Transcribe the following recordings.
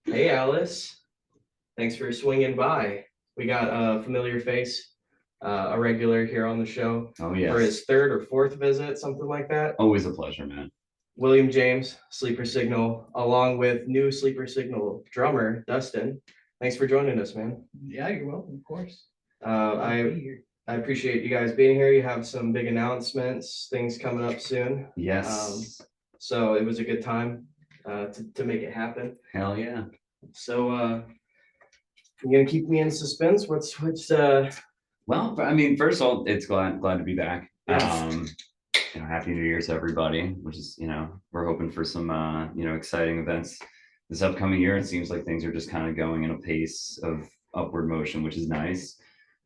Hey, Alice. Thanks for swinging by. We got a familiar face, a regular here on the show Oh, yes. for his third or fourth visit, something like that. Always a pleasure, man. William James, Sleeper Signal, along with new Sleeper Signal drummer, Dustin. Thanks for joining us, man. Yeah, you're welcome, of course. I appreciate you guys being here. You have some big announcements, things coming up soon. Yes. So it was a good time to make it happen. Hell yeah. So you're gonna keep me in suspense? What's Well, I mean, first of all, it's glad to be back. Yeah. Happy New Year to everybody, which is, we're hoping for some exciting events this upcoming year. It seems like things are just kind of going in a pace of upward motion, which is nice.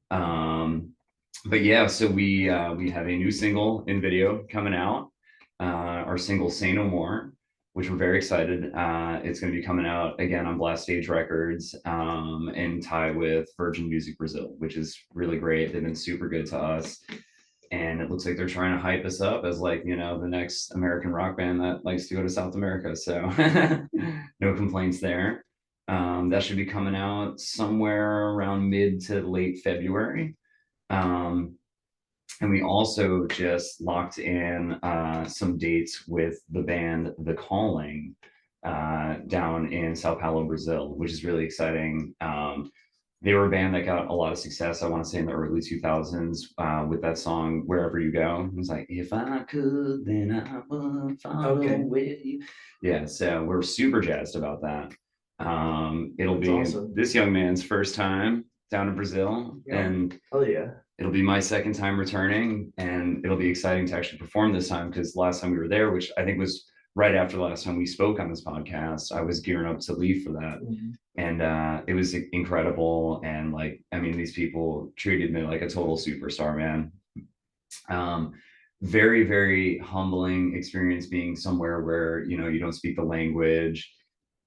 But yeah, so we have a new single in video coming out, our single Say No More, which we're very excited. It's going to be coming out again on Blast Stage Records, in tie with Virgin Music Brazil, which is really great. They've been super good to us. And it looks like they're trying to hype us up as the next American rock band that likes to go to South America. So no complaints there. That should be coming out somewhere around mid to late February. And we also just locked in some dates with the band The Calling down in Sao Paulo, Brazil, which is really exciting. They were a band that got a lot of success, I want to say, in the early 2000s with that song Wherever You Go. It was like, if I could, then I would follow with you. Yeah, so we're super jazzed about that. It'll be awesome. This young man's first time down in Brazil. Yeah. And hell yeah. It'll be my second time returning, and it'll be exciting to actually perform this time, because last time we were there, which I think was right after the last time we spoke on this podcast, I was gearing up to leave for that. Mm-hmm. And it was incredible. And these people treated me like a total superstar, man. Very, very humbling experience being somewhere where, you don't speak the language.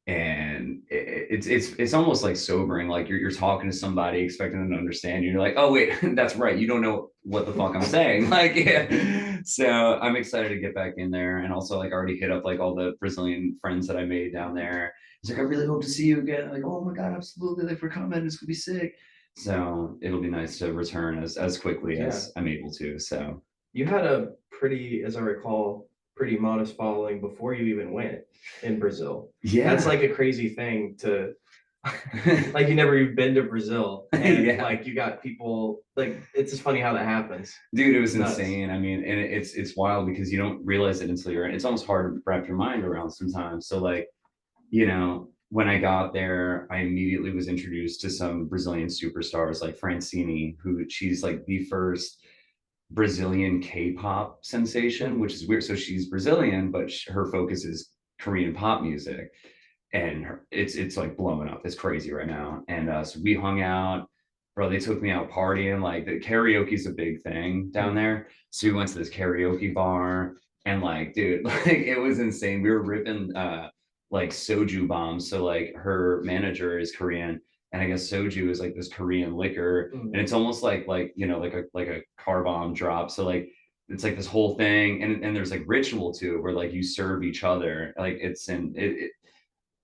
And it's almost like sobering. Like you're talking to somebody expecting them to understand you. You're like, oh wait, that's right, you don't know what the fuck I'm saying. Yeah. So I'm excited to get back in there, and also I already hit up all the Brazilian friends that I made down there. It's like, I really hope to see you again. Like, oh my god, absolutely, we're coming, it's gonna be sick. So it'll be nice to return as quickly as I'm able to. So you had a pretty, as I recall, pretty modest following before you even went in Brazil. Yeah, that's a crazy thing to you never even been to Brazil, and you got people it's just funny how that happens, dude. It was insane. I mean, and it's wild because you don't realize it until you're in. It's almost hard to wrap your mind around sometimes. So when I got there, I immediately was introduced to some Brazilian superstars like Francine, she's the first Brazilian K-pop sensation, which is weird. So she's Brazilian, but her focus is Korean pop music, and it's blowing up. It's crazy right now. And so we hung out, bro. They took me out partying. The karaoke is a big thing down there. So we went to this karaoke bar, and dude, it was insane. We were ripping soju bombs. So her manager is Korean, and I guess soju is this Korean liquor, and it's almost like a car bomb drop. So it's this whole thing, and there's ritual to it where you serve each other.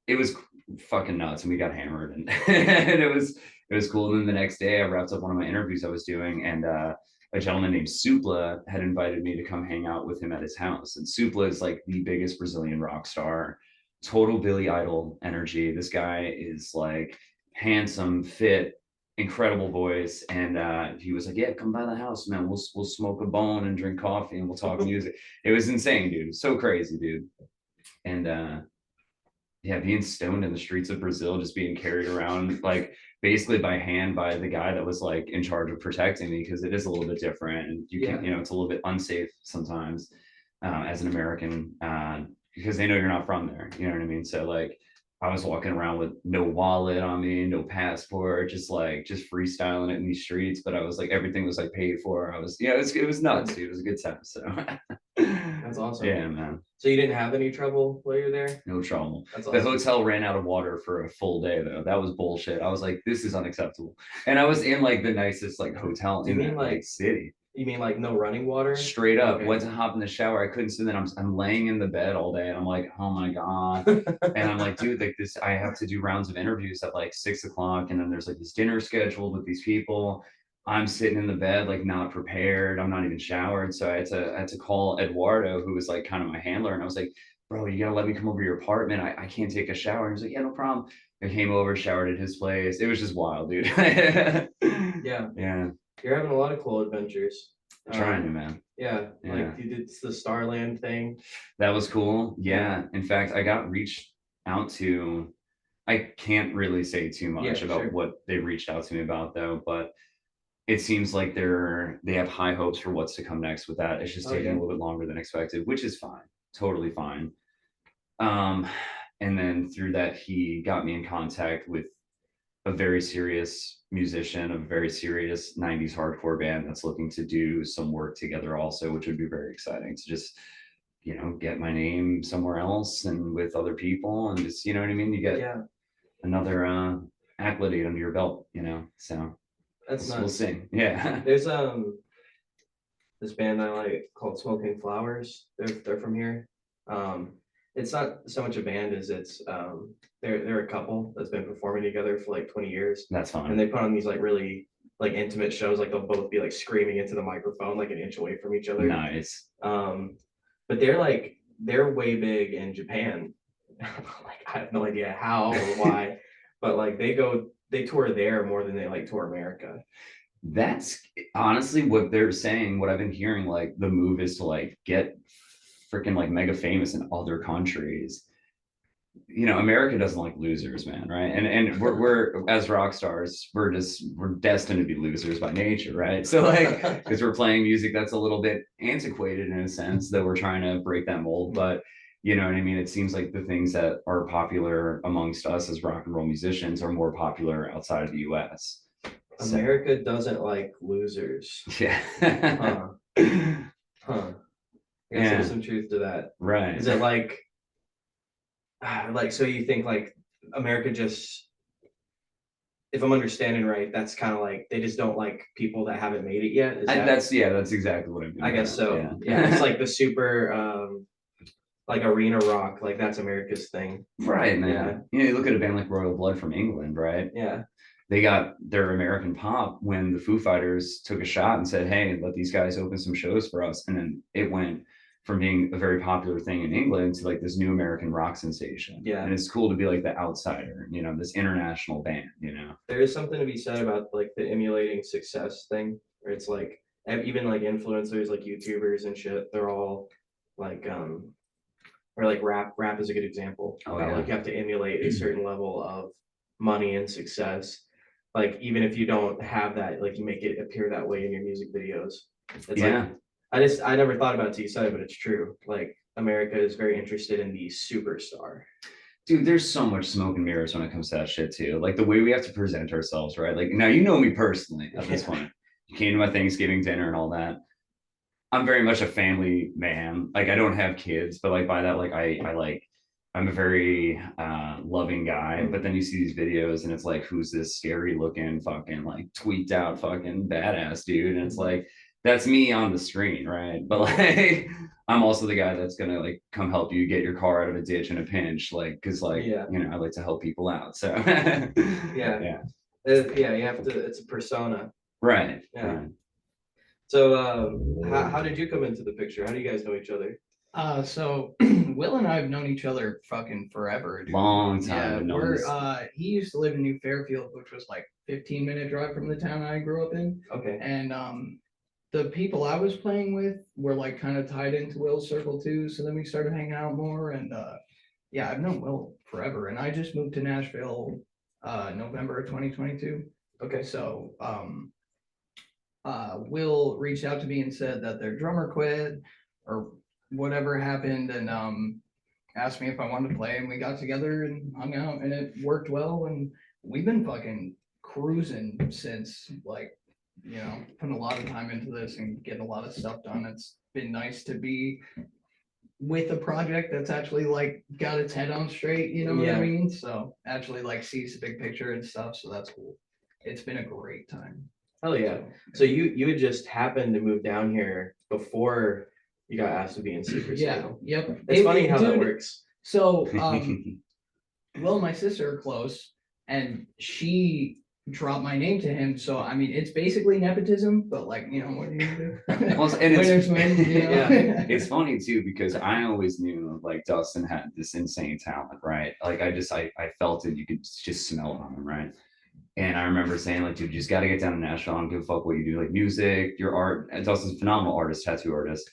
It was fucking nuts, and we got hammered, and, and it was cool. And then the next day, I wrapped up one of my interviews I was doing, and a gentleman named Supla had invited me to come hang out with him at his house. And Supla is the biggest Brazilian rock star, total Billy Idol energy. This guy is handsome, fit, incredible voice. And he was like, yeah, come by the house, man. We'll smoke a bone and drink coffee, and we'll talk music. It was insane, dude. So crazy, dude. And yeah, being stoned in the streets of Brazil, just being carried around like basically by hand by the guy that was like in charge of protecting me, because it is a little bit different and you can, it's a little bit unsafe sometimes as an American because they know you're not from there. You know what I mean? So like I was walking around with no wallet on me, no passport, just freestyling it in these streets. But I was like, everything was like paid for. I was, it was nuts, dude. It was a good time. So That's awesome. Yeah, man. So you didn't have any trouble while you're there? No trouble. That's The awesome. hotel ran out of water for a full day though. That was bullshit. I was like, this is unacceptable. And I was in like the nicest like hotel in that like city. You mean like no running water? Straight up, went to hop in the shower. I couldn't sit. Then I'm laying in the bed all day, and I'm like, oh my god. And I'm like, dude, like this, I have to do rounds of interviews at like 6 o'clock, and then there's like this dinner scheduled with these people. I'm sitting in the bed, like not prepared. I'm not even showered, so I had to call Eduardo, who was like kind of my handler, and I was like, bro, you gotta let me come over to your apartment. I can't take a shower. And he's like, yeah, no problem. I came over, showered at his place. It was just wild, dude. Yeah. Yeah. You're having a lot of cool adventures. Trying to, man. Yeah, like you did the Starland thing. That was cool. Yeah. In fact, I got reached out to. I can't really say too much about what they reached out to me about though, but it seems like they have high hopes for what's to come next with that. It's just taking a little bit longer than expected, which is fine. Totally fine. And then through that, he got me in contact with a very serious musician, a very serious 90s hardcore band that's looking to do some work together also, which would be very exciting to just, get my name somewhere else and with other people and just, you know what I mean? You get another accolade under your belt, so that's nice. We'll see. Yeah. There's this band I like called Smoking Flowers. They're from here. It's not so much a band as it's they're a couple that's been performing together for like 20 years. That's fine. And they put on these like really like intimate shows, like they'll both be like screaming into the microphone like an inch away from each other. Nice. But they're way big in Japan. Like I have no idea how or why, but like they tour there more than they like tour America. That's honestly what they're saying. What I've been hearing, like the move is to like get freaking like mega famous in other countries. America doesn't like losers, man, right? And we're as rock stars, we're destined to be losers by nature, right? So like because we're playing music that's a little bit antiquated in a sense that we're trying to break that mold, but you know what I mean? It seems like the things that are popular amongst us as rock and roll musicians are more popular outside of the US. America doesn't like losers. Yeah. Huh. I guess there's some truth to that. Right. Is it like so you think like America just, if I'm understanding right, that's kind of like they just don't like people that haven't made it yet? That's exactly what I mean. I guess so. Yeah. It's like the super like arena rock, like that's America's thing. Right, man. You look at a band like Royal Blood from England, right? Yeah. They got their American pop when the Foo Fighters took a shot and said, hey, let these guys open some shows for us. And then it went from being a very popular thing in England to like this new American rock sensation. Yeah. And it's cool to be like the outsider, this international band, There is something to be said about like the emulating success thing, where it's like even like influencers like YouTubers and shit, they're all like or like rap is a good example. Like you have to emulate a certain level of money and success. Like even if you don't have that, like you make it appear that way in your music videos. It's like I never thought about it till you said it, but it's true. Like America is very interested in the superstar. Dude, there's so much smoke and mirrors when it comes to that shit too. Like the way we have to present ourselves, right? Like now you know me personally at this point. You came to my Thanksgiving dinner and all that. I'm very much a family man. Like I don't have kids, but like by that, like I'm a very loving guy. But then you see these videos and it's like, who's this scary looking fucking like tweaked out fucking badass dude? And it's like, that's me on the screen, right? But like I'm also the guy that's gonna like come help you get your car out of a ditch in a pinch, like because like I like to help people out. So you have to. It's a persona, right? Yeah. Right. So how did you come into the picture? How do you guys know each other? So Will and I have known each other fucking forever, dude. Long time. He used to live in New Fairfield, which was like 15-minute drive from the town I grew up in. Okay. And the people I was playing with were like kind of tied into Will's circle too. So then we started hanging out more, and Yeah, I've known Will forever, and I just moved to Nashville November of 2022. Okay. So Will reached out to me and said that their drummer quit or whatever happened, and asked me if I wanted to play, and we got together and hung out, and it worked well, and we've been fucking cruising since, like, you know, putting a lot of time into this and getting a lot of stuff done. It's been nice to be with a project that's actually like got its head on straight, you know what Yeah. I mean? So actually like sees the big picture and stuff, so that's cool. It's been a great time. Hell yeah. So you had just happened to move down here before you got asked to be in Secret Yeah, Circle. yep. It's funny how that Dude, works. So Will and my sister are close, and she dropped my name to him. So I mean, it's basically nepotism, but like, you know, what do you do? Well, and Winners win, you know? Yeah. it's funny too because I always knew like Dustin had this insane talent, right? Like I felt it, you could just smell it on him, right? And I remember saying, like, dude, you just got to get down to Nashville. I don't give a fuck what you do, like music, your art. And Dustin's a phenomenal artist, tattoo artist.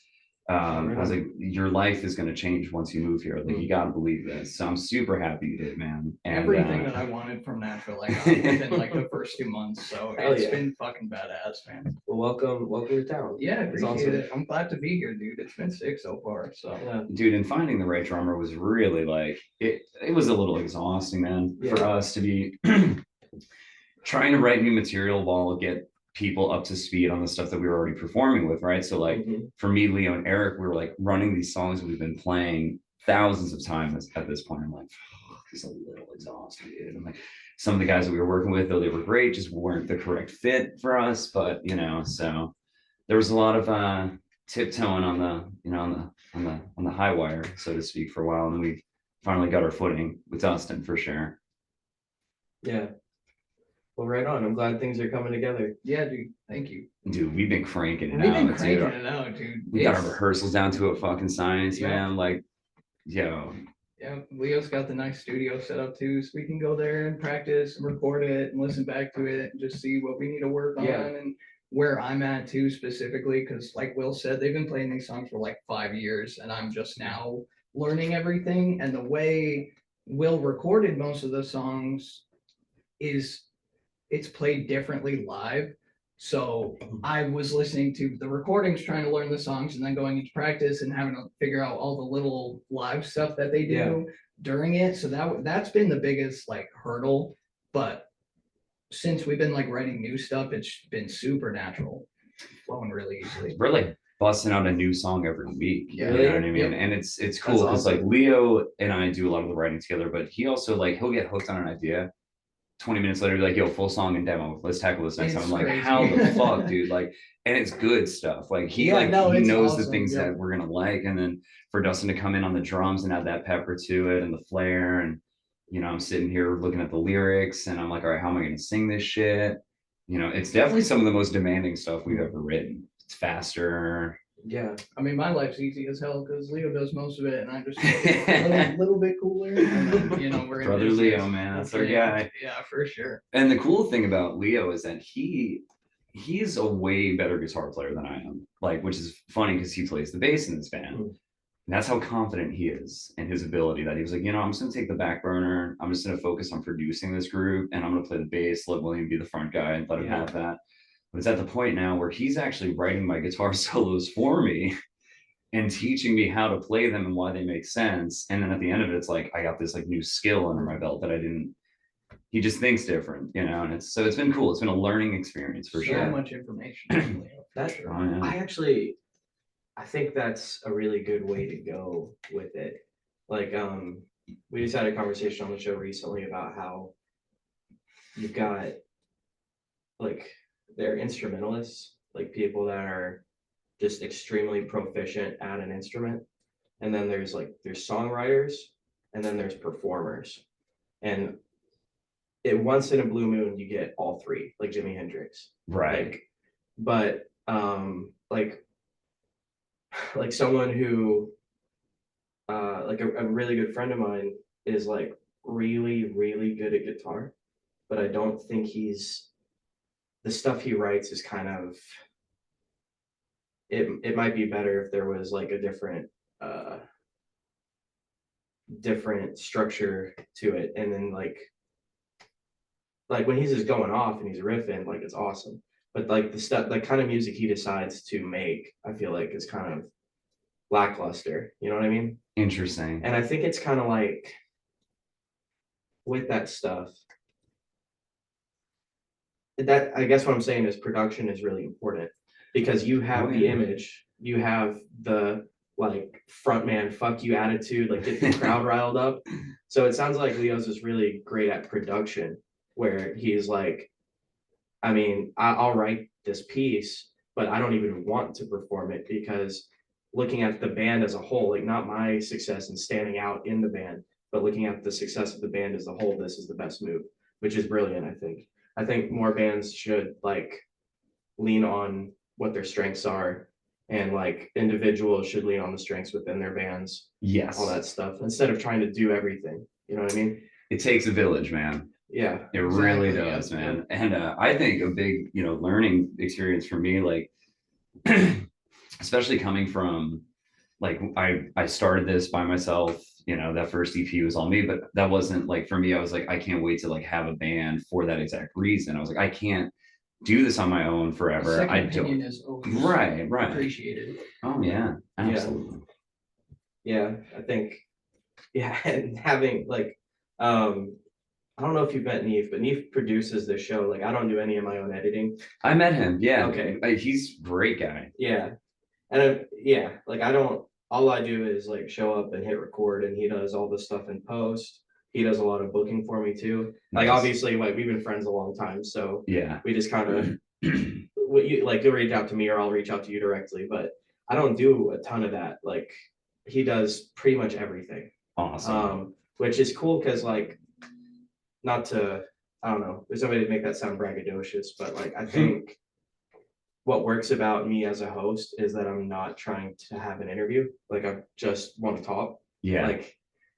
I was like, your life is going to change once you move here. Like, you got to believe this. So I'm super happy you did, man. And, Everything that I wanted from Nashville, I got within like the first 2 months. So Hell it's yeah. been fucking badass, man. Well, welcome to town. Yeah, I It's appreciate awesome. it. I'm glad to be here, dude. It's been sick so far. So Yeah. dude, and finding the right drummer was really like, it was a little exhausting, man, for Yeah. us to be trying to write new material while get people up to speed on the stuff that we were already performing with, right? So like Mhm. for me, Leo and Eric, we were like running these songs we've been playing thousands of times at this point. I'm like, it's a little exhausting, dude. And like some of the guys that we were working with, though they were great, just weren't the correct fit for us. But you know, so there was a lot of tiptoeing on the, you know, on the high wire, so to speak, for a while. And then we finally got our footing with Dustin for sure. Yeah. Well, right on. I'm glad things are coming together. yeah, dude. Thank you. Dude, we've been cranking it We've been out, cranking dude. it out, dude. We got our It's- rehearsals down to a fucking science, Yeah. man. Like, yo, Yeah, Leo's got the nice studio set up too, so we can go there and practice and record it and listen back to it and just see what we need to work on Yeah. and where I'm at too specifically, because like Will said, they've been playing these songs for like 5 years and I'm just now learning everything. And the way Will recorded most of the songs is it's played differently live. So I was listening to the recordings, trying to learn the songs, and then going into practice and having to figure out all the little live stuff that they do Yeah. during it. So that's been the biggest like hurdle. But since we've been like writing new stuff, it's been super natural, flowing really easily. we're like busting out a new song every week. Yeah. You know what I mean? Yep. And it's cool because awesome. like Leo and I do a lot of the writing together, but he also like he'll get hooked on an idea. 20 minutes later, be like, yo, full song and demo. Let's tackle this next time. It's I'm like, crazy. how the fuck, dude? Like, and it's good stuff. Like he Yeah, no, he it's knows the awesome, things yeah. that we're gonna like. And then for Dustin to come in on the drums and add that pepper to it and the flair. And you know, I'm sitting here looking at the lyrics and I'm like, all right, how am I gonna sing this shit? You know, it's definitely some of the most demanding stuff we've ever written. It's faster. Yeah. I mean, my life's easy as hell because Leo does most of it, and I just make it a little bit cooler. And then, you know, we're in Brother business. Leo, man, that's our Yeah, guy. Yeah, for sure. And the cool thing about Leo is that he's a way better guitar player than I am. Like, which is funny because he plays the bass in this band. Mm. And that's how confident he is in his ability that he was like, you know, I'm just gonna take the back burner. I'm just gonna focus on producing this group and I'm gonna play the bass, let William be the front guy and let him Yeah. have that. But it's at the point now where he's actually writing my guitar solos for me and teaching me how to play them and why they make sense. And then at the end of it, it's like I got this like new skill under my belt that I didn't. He just thinks different, you know, and it's been cool. It's been a learning experience for So sure. much information. on Leo, for That- sure. Oh, yeah. I think that's a really good way to go with it. Like, we just had a conversation on the show recently about how you've got like they're instrumentalists, like people that are just extremely proficient at an instrument. And then there's songwriters and then there's performers. And once in a blue moon, you get all three, like Jimi Hendrix. Right. But like someone who like a really good friend of mine is like really, really good at guitar, but I don't think the stuff he writes is kind of it might be better if there was like a different different structure to it. And then like when he's just going off and he's riffing, like it's awesome. But like the stuff, the kind of music he decides to make, I feel like is kind of lackluster. You know what I mean? Interesting. And I think it's kind of like with that stuff. That I guess what I'm saying is production is really important because you have the image, you have the like frontman fuck you attitude, like get the crowd riled up. So it sounds like Leo's is really great at production, where he's like, I mean, I'll write this piece, but I don't even want to perform it because looking at the band as a whole, like not my success in standing out in the band, but looking at the success of the band as a whole, this is the best move, which is brilliant, I think. I think more bands should like lean on what their strengths are, and like individuals should lean on the strengths within their bands, Yes. all that stuff, instead of trying to do everything. You know what I mean? It takes a village, man. Yeah. It really Exactly, does, yeah. man. And I think a big, learning experience for me, like, especially coming from, like, I started this by myself, that first EP was all me, but that wasn't like, for me, I was like, I can't wait to like have a band for that exact reason. I was like, I can't do this on my own forever. Second I opinion don't. is always Right. appreciated. Oh yeah, absolutely. Yeah, I think, yeah, and having like, I don't know if you've met Neve, but Neve produces this show. Like, I don't do any of my own editing. I met him. Yeah. Okay. He's a great guy. Yeah. And yeah, like I don't, all I do is like show up and hit record, and he does all the stuff in post. He does a lot of booking for me too. Like, Nice. obviously, like we've been friends a long time, so Yeah. we just kind of, what you like, you'll reach out to me or I'll reach out to you directly, but I don't do a ton of that. Like, he does pretty much everything. Awesome. Which is cool because like, not to, I don't know, there's no way to make that sound braggadocious, but like I think what works about me as a host is that I'm not trying to have an interview. Like, I just want to talk. Yeah. Like,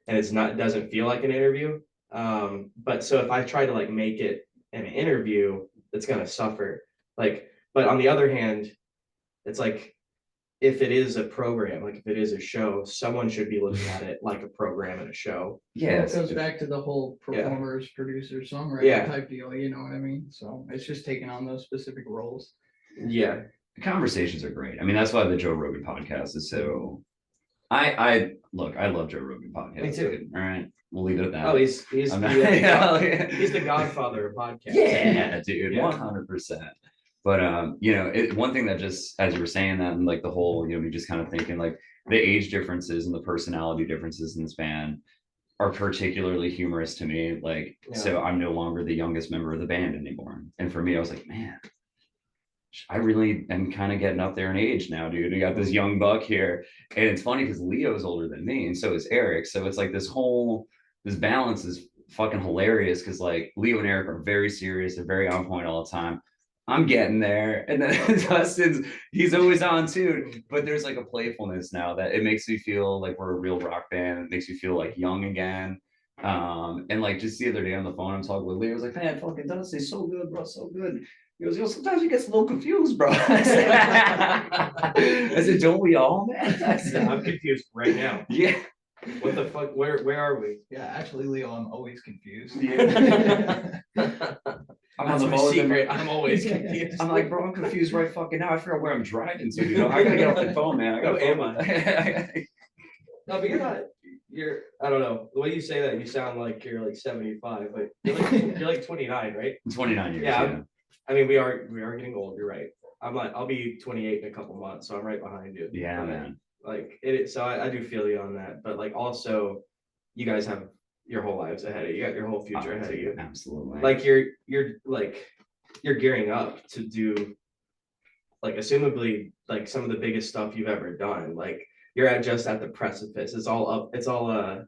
and it doesn't feel like an interview. But so if I try to like make it an interview, it's gonna suffer. Like, but on the other hand, it's like, if it is a program, like if it is a show, someone should be looking at it like a program and a show. Yeah. It goes back to the whole Yeah. performers, producers, songwriter Yeah. type deal, you know what I mean? So it's just taking on those specific roles. Yeah. The conversations are great. I mean, that's why the Joe Rogan podcast is so. I look. I love Joe Rogan podcast. Me too. Dude. All right, we'll leave it at that. Oh, he's I'm not- he's the godfather of podcasts. Yeah, dude, Yeah. 100%. But one thing that just, as you were saying that, and like the whole, me just kind of thinking like the age differences and the personality differences in this band are particularly humorous to me. Like, Yeah. so I'm no longer the youngest member of the band anymore. And for me, I was like, man, I really am kind of getting up there in age now, dude. We got this young buck here. And it's funny because Leo's older than me, and so is Eric. So it's like this balance is fucking hilarious because like Leo and Eric are very serious, they're very on point all the time. I'm getting there. And then Dustin's, he's always on too. But there's like a playfulness now that it makes me feel like we're a real rock band. It makes me feel like young again. And like just the other day on the phone, I'm talking with Leo. I was like, man, fucking Dustin's so good, bro, so good. He goes, yo, sometimes he gets a little confused, bro. I said, don't we all, man? I said, I'm confused right now. Yeah. What the fuck? Where are we? Yeah, actually, Leo, I'm always confused. Yeah. I'm on That's the my phone with him. secret. I'm always confused. I'm like, bro, I'm confused right fucking now. I forgot where I'm driving to. I gotta get off the phone, man. I gotta Who am I? No, but I don't know. The way you say that, you sound like you're like 75, but you're like 29, right? 29 years. Yeah, Yeah. I mean, we are getting old. You're right. I'll be 28 in a couple months, so I'm right behind you. Yeah, But, man. like it. So I do feel you on that, but like also, you guys have your whole lives ahead of you. You got your whole future ahead of you. Absolutely. Like you're gearing up to do, like, assumably, like some of the biggest stuff you've ever done. Like, you're just at the precipice. It's all up. It's all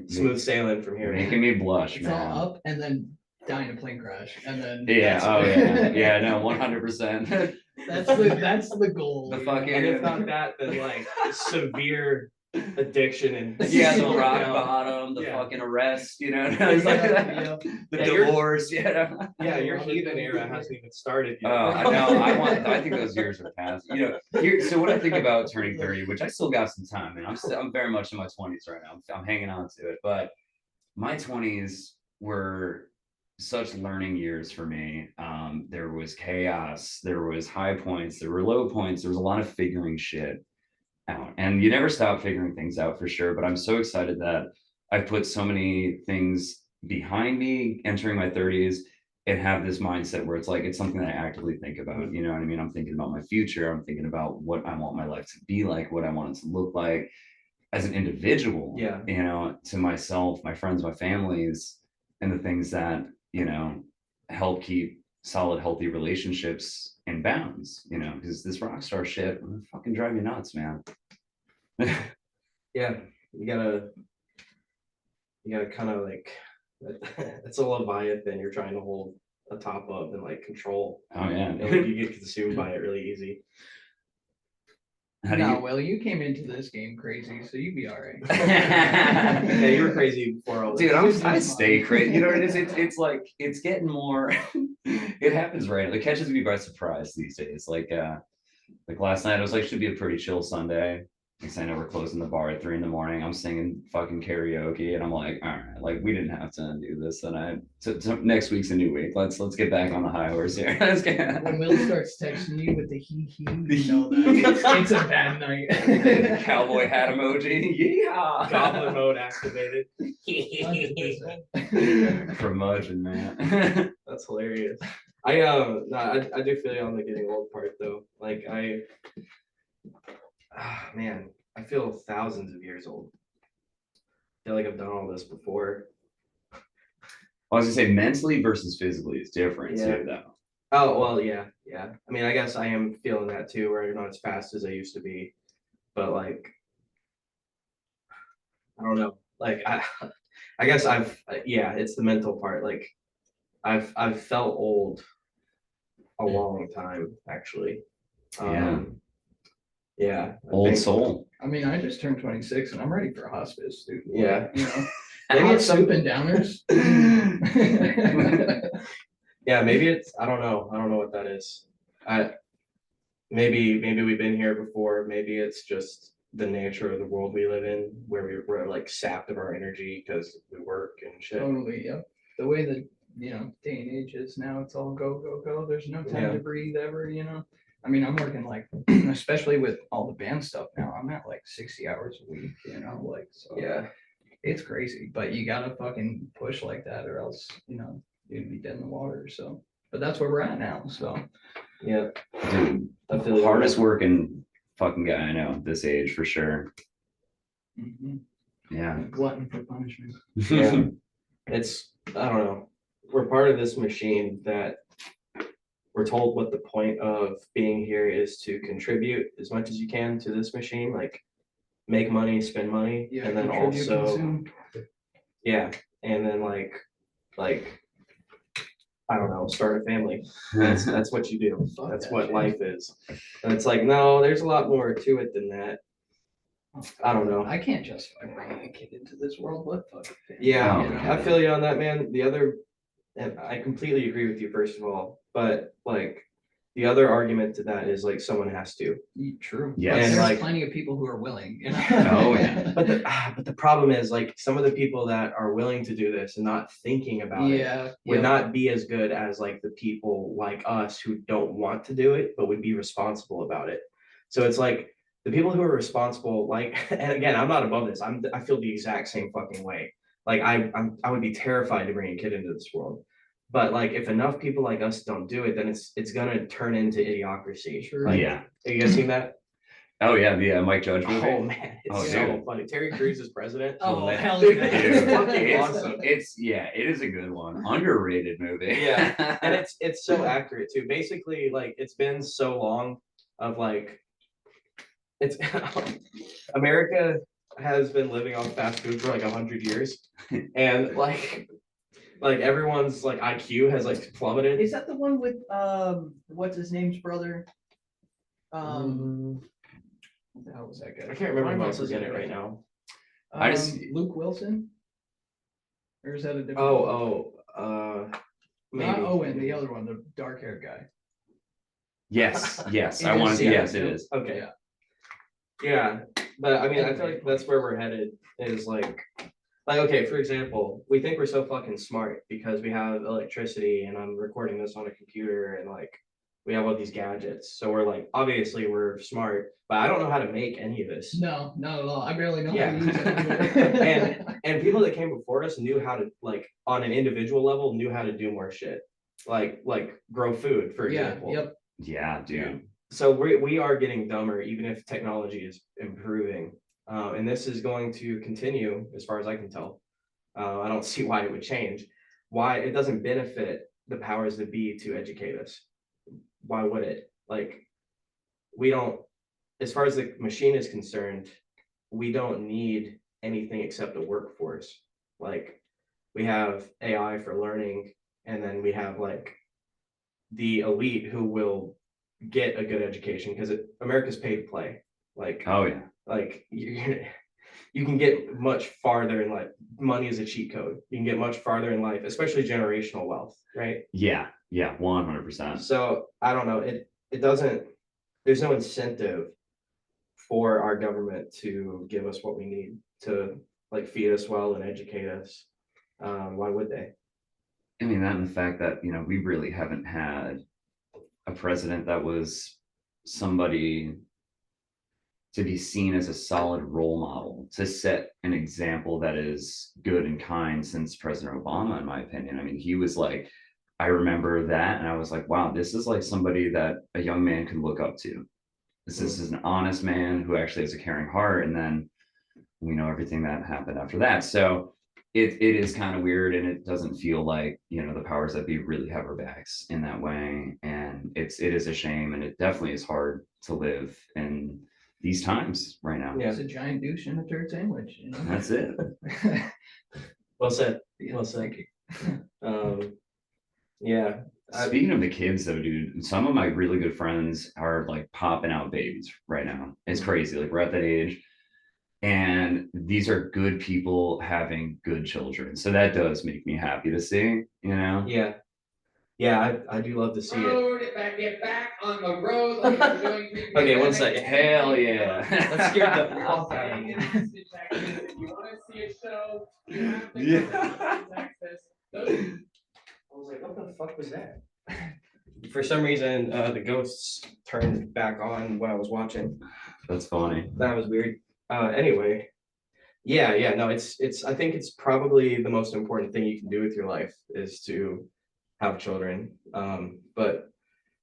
smooth sailing from here. Making me blush, It's man. all up and then die in a plane crash. And then Yeah. that's- Oh yeah. Yeah. No. 100%. That's the goal. The you know? fucking- And if not that, then like severe addiction and Yeah. The so rock down. bottom. The Yeah. fucking arrest, you know, it's like Yeah. the Yeah, you're- divorce, you know. Yeah, your Robert heathen Downey era Jr. hasn't even started yet. I know. I think those years are past. You know, so when I think about turning 30, which I still got some time, and I'm very much in my 20s right now. I'm hanging on to it, but my 20s were such learning years for me. There was chaos, there was high points, there were low points, there was a lot of figuring shit out, and you never stop figuring things out for sure. But I'm so excited that I've put so many things behind me entering my 30s and have this mindset where it's like it's something that I actively think about. You know what I mean? I'm thinking about my future. I'm thinking about what I want my life to be like, what I want it to look like as an individual. Yeah. You know, to myself, my friends, my families, and the things that, you know, help keep solid, healthy relationships in bounds, you know, because this rock star shit will fucking drive you nuts, man. Yeah, you gotta kind of like, it's a Leviathan you're trying to hold a top of and like control. Oh yeah. And, like, you get consumed by it really easy. How do No, you well, you came into this game crazy, so you'd be all right. Yeah, you were crazy before all this. Dude, Just I this stay month. crazy. You know, it's like it's getting more. It happens right. It catches me by surprise these days. Like last night, I was like, should be a pretty chill Sunday. Next thing I know, we're closing the bar at 3 a.m. I'm singing fucking karaoke, and I'm like, all right, like we didn't have to do this. And next week's a new week. Let's get back on the high horse here. Let's get. When Will starts texting you with the he, you know that it's a bad night. Cowboy hat emoji. Yeehaw. Goblin mode activated. 100%. Curmudgeon, man. That's hilarious. No, I do feel you on the getting old part though. Like man, I feel thousands of years old. I feel like I've done all this before. I was gonna say mentally versus physically is different Yeah. too, though. Oh well, yeah. I mean, I guess I am feeling that too, where I'm not as fast as I used to be. But like, I don't know. Like I guess yeah, it's the mental part. Like I've felt old a long time actually. Yeah. I Old think- soul. I mean, I just turned 26 and I'm ready for hospice, dude. Yeah. You know, Maybe hot it's soup and downers. Yeah, maybe it's I don't know what that is. Maybe we've been here before. Maybe it's just the nature of the world we live in, where we're like sapped of our energy because we work and shit. Totally, yep. The way that, you know, day and age is now, it's all go, go, go. There's no time Yeah. to breathe ever, you know? I mean, I'm working like, especially with all the band stuff now, I'm at like 60 hours a week, you know, like, so Yeah, it's crazy, but you gotta fucking push like that or else, you know, you'd be dead in the water, so. But that's where we're at now, so. yeah. Dude, I feel hardest working fucking guy I know at this age for sure. Mhm. Yeah. Glutton for punishment. Yeah. It's I don't know. We're part of this machine that we're told what the point of being here is to contribute as much as you can to this machine, like make money, spend money, Yeah, and then contribute, also consume. yeah, and then like I don't know, start a family. That's what you do. Fuck That's that what shit. life is. And it's like, no, there's a lot more to it than that. I don't know. I can't justify bringing a kid into this world, what fuck. Yeah, Oh, you know? yeah. I feel you on that, man. The other, and I completely agree with you, first of all, but like the other argument to that is like someone has to. True. Yes. But And, there's like- plenty of people who are willing, you know? Oh, yeah. But the problem is like some of the people that are willing to do this and not thinking about it Yeah. would yep. not be as good as like the people like us who don't want to do it but would be responsible about it. So it's like the people who are responsible, like, and again, I'm not above this. I feel the exact same fucking way. Like I would be terrified to bring a kid into this world. But like if enough people like us don't do it, then it's gonna turn into idiocracy. True. Like, Yeah. have you guys seen that? Oh yeah, the Mike Judge movie. Oh man, it's Oh, so dude. funny. Terry Crews is president. Oh, Let- hell Dude, yeah. it's fucking It's- awesome. it is a good one. Underrated movie. Yeah, and it's so accurate too. Basically, like it's been so long of like it's America has been living on fast food for like 100 years, and like everyone's like IQ has like plummeted. Is that the one with what's his name's brother? What the hell was that guy? I can't remember who else is in it right now. I just- Luke Wilson. Or is that a different? Not Not Owen, the other one, the dark haired guy. Yes, yes, It I is, want to say yeah, yes, it yep. is. Okay. Yeah. Yeah, but I mean, I feel Anyway, like that's where we're headed is like, okay, for example, we think we're so fucking smart because we have electricity and I'm recording this on a computer and like we have all these gadgets. So we're like, obviously we're smart, but I don't know how to make any of this. No, not at all. I barely know Yeah. how to use it. And people that came before us knew how to like on an individual level knew how to do more shit. Like grow food, for Yeah, example. yep. Yeah, dude. So we are getting dumber, even if technology is improving. And this is going to continue as far as I can tell. I don't see why it would change. Why it doesn't benefit the powers that be to educate us. Why would it? Like, we don't, as far as the machine is concerned, we don't need anything except a workforce. Like, we have AI for learning, and then we have like the elite who will get a good education because America's pay to play. Like, Oh yeah. like you can get much farther in life. Money is a cheat code. You can get much farther in life, especially generational wealth, right? Yeah, 100%. So I don't know. It doesn't. There's no incentive for our government to give us what we need to like feed us well and educate us. Why would they? I mean, that and the fact that, we really haven't had a president that was somebody to be seen as a solid role model, to set an example that is good and kind since President Obama, in my opinion. I mean, he was like, I remember that and I was like, wow, this is like somebody that a young man can look up to. This is an honest man who actually has a caring heart. And then we know everything that happened after that. So it is kind of weird, and it doesn't feel like the powers that be really have our backs in that way. And it is a shame, and it definitely is hard to live in these times right now. Yeah. It's a giant douche in a turd sandwich. That's it. Well said. Yeah, Well said. thank you. Yeah. Speaking of the kids though, dude, some of my really good friends are like popping out babies right now. It's crazy. Like we're at that age. And these are good people having good children. So that does make me happy to see, Yeah. Yeah, I do love to see it. Get back on the road like we're doing Okay, one second. Hell yeah. That scared the fuck out of Saying me. in Austin, Texas, if you want to see a show, you have to Yeah. come to Austin, Texas. Those I was like, what the fuck was that? For some reason, the ghosts turned back on when I was watching. That's funny. That was weird. Anyway, yeah, no, I think it's probably the most important thing you can do with your life is to have children. But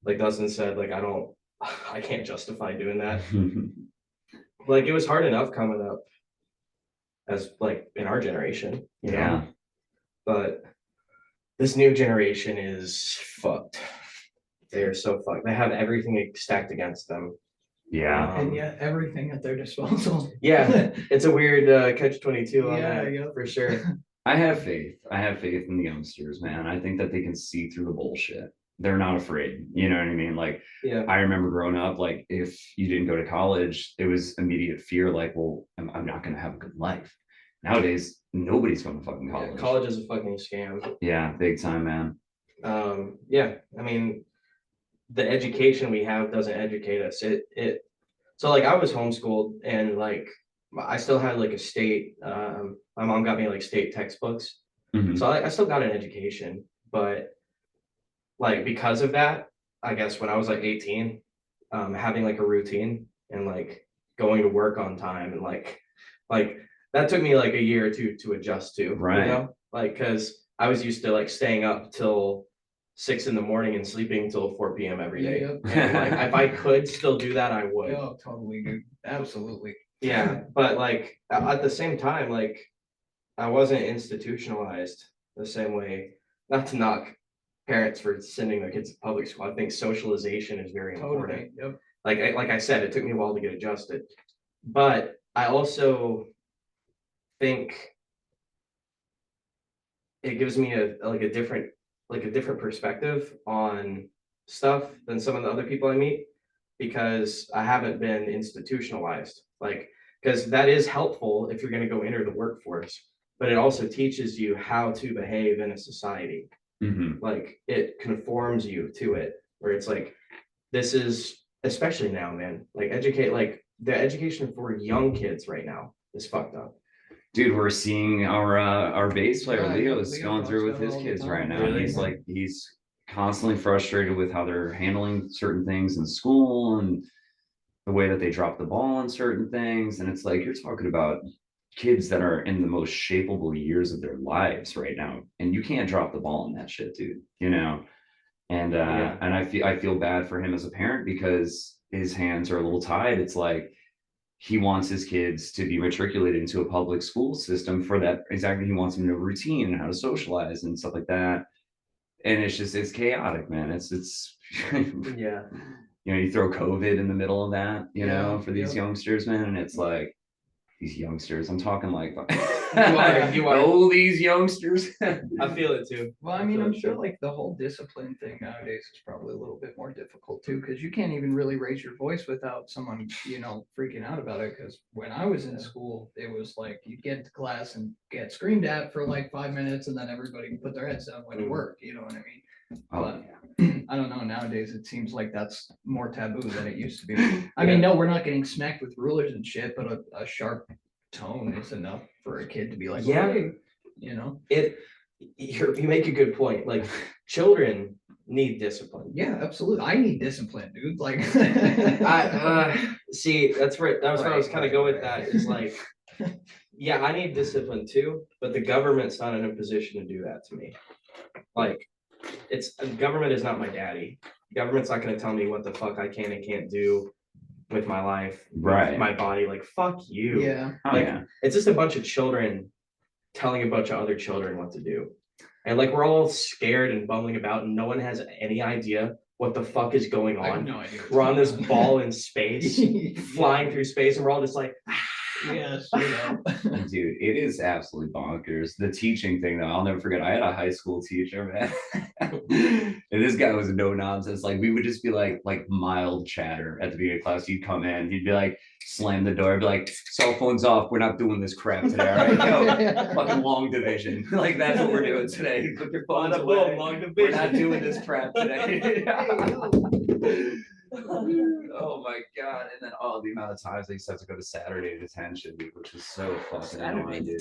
like Dustin said, like I can't justify doing that. Like it was hard enough coming up as like in our generation, you know. Yeah. But this new generation is fucked. They are so fucked. They have everything stacked against them. Yeah. And yet everything at their disposal. Yeah, it's a weird catch-22 on Yeah, that, yep. for sure. I have faith. I have faith in the youngsters, man. I think that they can see through the bullshit. They're not afraid. You know what I mean? Like, Yeah, I remember growing up, like, if you didn't go to college, it was immediate fear, like, well, I'm not going to have a good life. Nowadays, nobody's going to fucking yeah, college. college is a fucking scam. Yeah, big time, man. Yeah, I mean, the education we have doesn't educate us. So like I was homeschooled and like I still had like a state, my mom got me like state textbooks. Mhm. So I still got an education, but like because of that, I guess when I was like 18, having like a routine and like going to work on time and like that took me like a year or two to adjust to, Right. like because I was used to like staying up till 6 in the morning and sleeping till 4 p.m. every day. Yep. And like if I could still do that, I would. Oh, totally, dude. Absolutely. Yeah, but like at the same time, like I wasn't institutionalized the same way. Not to knock parents for sending their kids to public school. I think socialization is very important. Totally. Yep. Like I said, it took me a while to get adjusted. But I also think it gives me a different perspective on stuff than some of the other people I meet because I haven't been institutionalized. Like, because that is helpful if you're going to go enter the workforce. but it also teaches you how to behave in a society. Like it conforms you to it, where it's like, this is, especially now, man, like the education for young kids right now is fucked up. Dude, we're seeing our bass player Yeah, Leo's Leo going talks through with about it his all the kids time. right now. Really? He's constantly frustrated with how they're handling certain things in school and the way that they drop the ball on certain things. And it's like, you're talking about kids that are in the most shapeable years of their lives right now, and you can't drop the ball in that shit, dude. And Yeah. and I feel bad for him as a parent because his hands are a little tied. It's like he wants his kids to be matriculated into a public school system for that exactly. He wants them to know routine and how to socialize and stuff like that. And it's chaotic, man. It's Yeah. you throw COVID in the middle of that, for these Yeah. youngsters, man, and it's like these youngsters. I'm talking like You are. oh, these youngsters. I feel it too. Well, I mean, I'm sure like the whole discipline thing nowadays is probably a little bit more difficult too, because you can't even really raise your voice without someone, freaking out about it. Because when I was in school, it was like you'd get into class and get screamed at for like 5 minutes, and then everybody would put their heads down and went to work. You know what I mean? Oh, But yeah. I don't know. Nowadays, it seems like that's more taboo than it used to be. I mean, no, we're not getting smacked with rulers and shit, but a sharp tone is enough for a kid to be like, Yeah. "Hey," You make a good point. Like, children need discipline. Yeah, absolutely. I need discipline, dude. Like, See, that's where I was Right, kind of go with that. Is like, yeah, I need discipline too, but the government's not in a position to do that to me. Like, government is not my daddy. Government's not going to tell me what the fuck I can and can't do with my life, with Right. my body. Like, fuck you. yeah, Oh, Like, yeah. it's just a bunch of children telling a bunch of other children what to do. And like, we're all scared and bumbling about, and no one has any idea what the fuck is going I have on. no idea. what's We're on this going ball in space, flying through space, and we're all just like, Yes, Dude, it is absolutely bonkers. The teaching thing, though, I'll never forget. I had a high school teacher, man. And this guy was no nonsense. Like, we would just be like mild chatter at the beginning of class. He'd come in, he'd be like, slam the door, be like, cell phones off. We're not doing this crap today. All right, yo, fucking long division. Like, that's what we're doing today. Put your phones away. We're not doing this crap today. Oh my god! And then the amount of times they used to have to go to Saturday detention, dude, which was so fucking annoying, dude.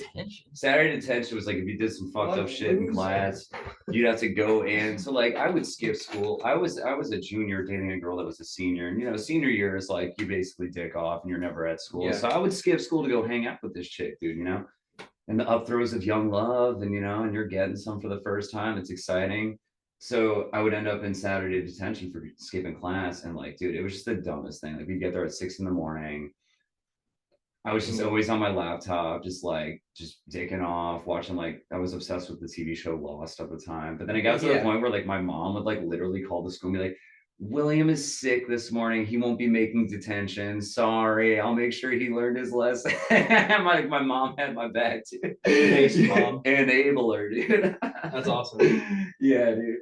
Saturday detention was like if you did some fucked up shit in class, you'd have to go in. So like I would skip school. I was a junior dating a girl that was a senior, and senior year is like you basically dick off and you're never at school. Yeah. So I would skip school to go hang out with this chick, dude. And the up throws of young love, and and you're getting some for the first time. It's exciting. So I would end up in Saturday detention for skipping class. And like, dude, it was just the dumbest thing. Like we'd get there at 6 a.m. I was just always on my laptop, just dicking off, watching I was obsessed with the TV show Lost at the time. But then it got to the point where my mom would literally call the school and be like, William is sick this morning. He won't be making detention. Sorry. I'll make sure he learned his lesson. My mom had my back too. Thanks, Mom. Enabler, dude. That's awesome. Yeah, dude.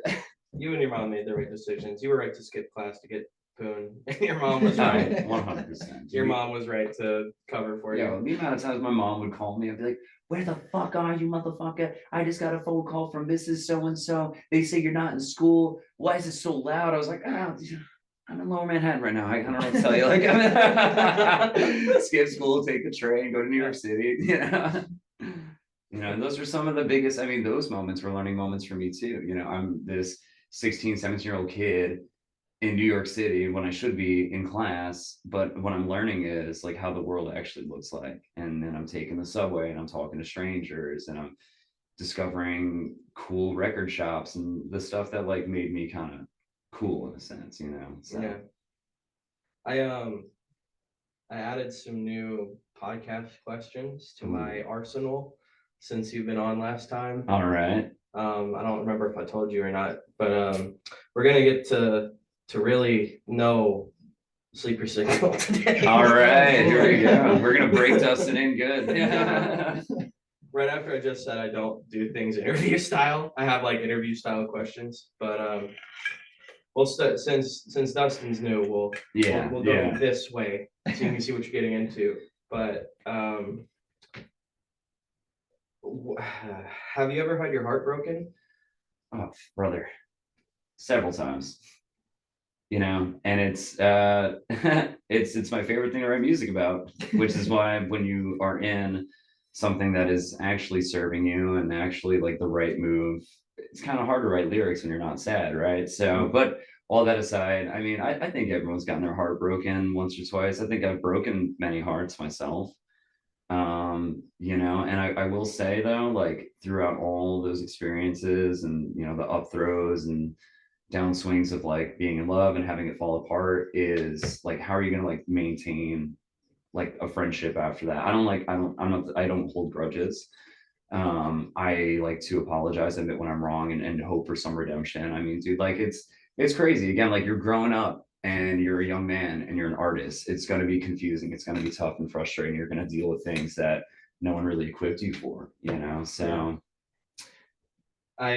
You and your mom made the right decisions. You were right to skip class to get Poon. And your mom was right. 100%. Your mom was right to cover for you. Yeah, the amount of times my mom would call me and be like, where the fuck are you, motherfucker? I just got a phone call from Mrs. So-and-so. They say you're not in school. Why is it so loud? I was like, I'm in Lower Manhattan right now. I don't know what to tell you. Skip school, take the train, go to New York City. And those are some of the biggest, those moments were learning moments for me too. I'm this 16, 17-year-old kid in New York City when I should be in class, but what I'm learning is how the world actually looks like. And then I'm taking the subway and I'm talking to strangers and I'm discovering cool record shops and the stuff that made me kind of cool in a sense, So. Yeah. I added some new podcast questions to my arsenal since you've been on last time. All right. I don't remember if I told you or not, but we're gonna get to really know Sleeper Signal today. All right, here we go. We're gonna break Dustin in good. Right after I just said I don't do things interview style, I have interview style questions, but we'll since Dustin's new, we'll go this way so you can see what you're getting into. But have you ever had your heart broken? Oh, brother, several times. And it's it's my favorite thing to write music about, which is why when you are in something that is actually serving you and actually like the right move, it's kind of hard to write lyrics when you're not sad, right? So, but all that aside, I mean, I think everyone's gotten their heart broken once or twice. I think I've broken many hearts myself. And I will say though, like throughout all those experiences and the up throws and downswings of like being in love and having it fall apart is like, how are you gonna like maintain like a friendship after that? I don't hold grudges. I like to apologize, admit when I'm wrong, and hope for some redemption. I mean, dude, like it's crazy. Again, like you're growing up and you're a young man and you're an artist. It's gonna be confusing. It's gonna be tough and frustrating. You're gonna deal with things that no one really equipped you for. So I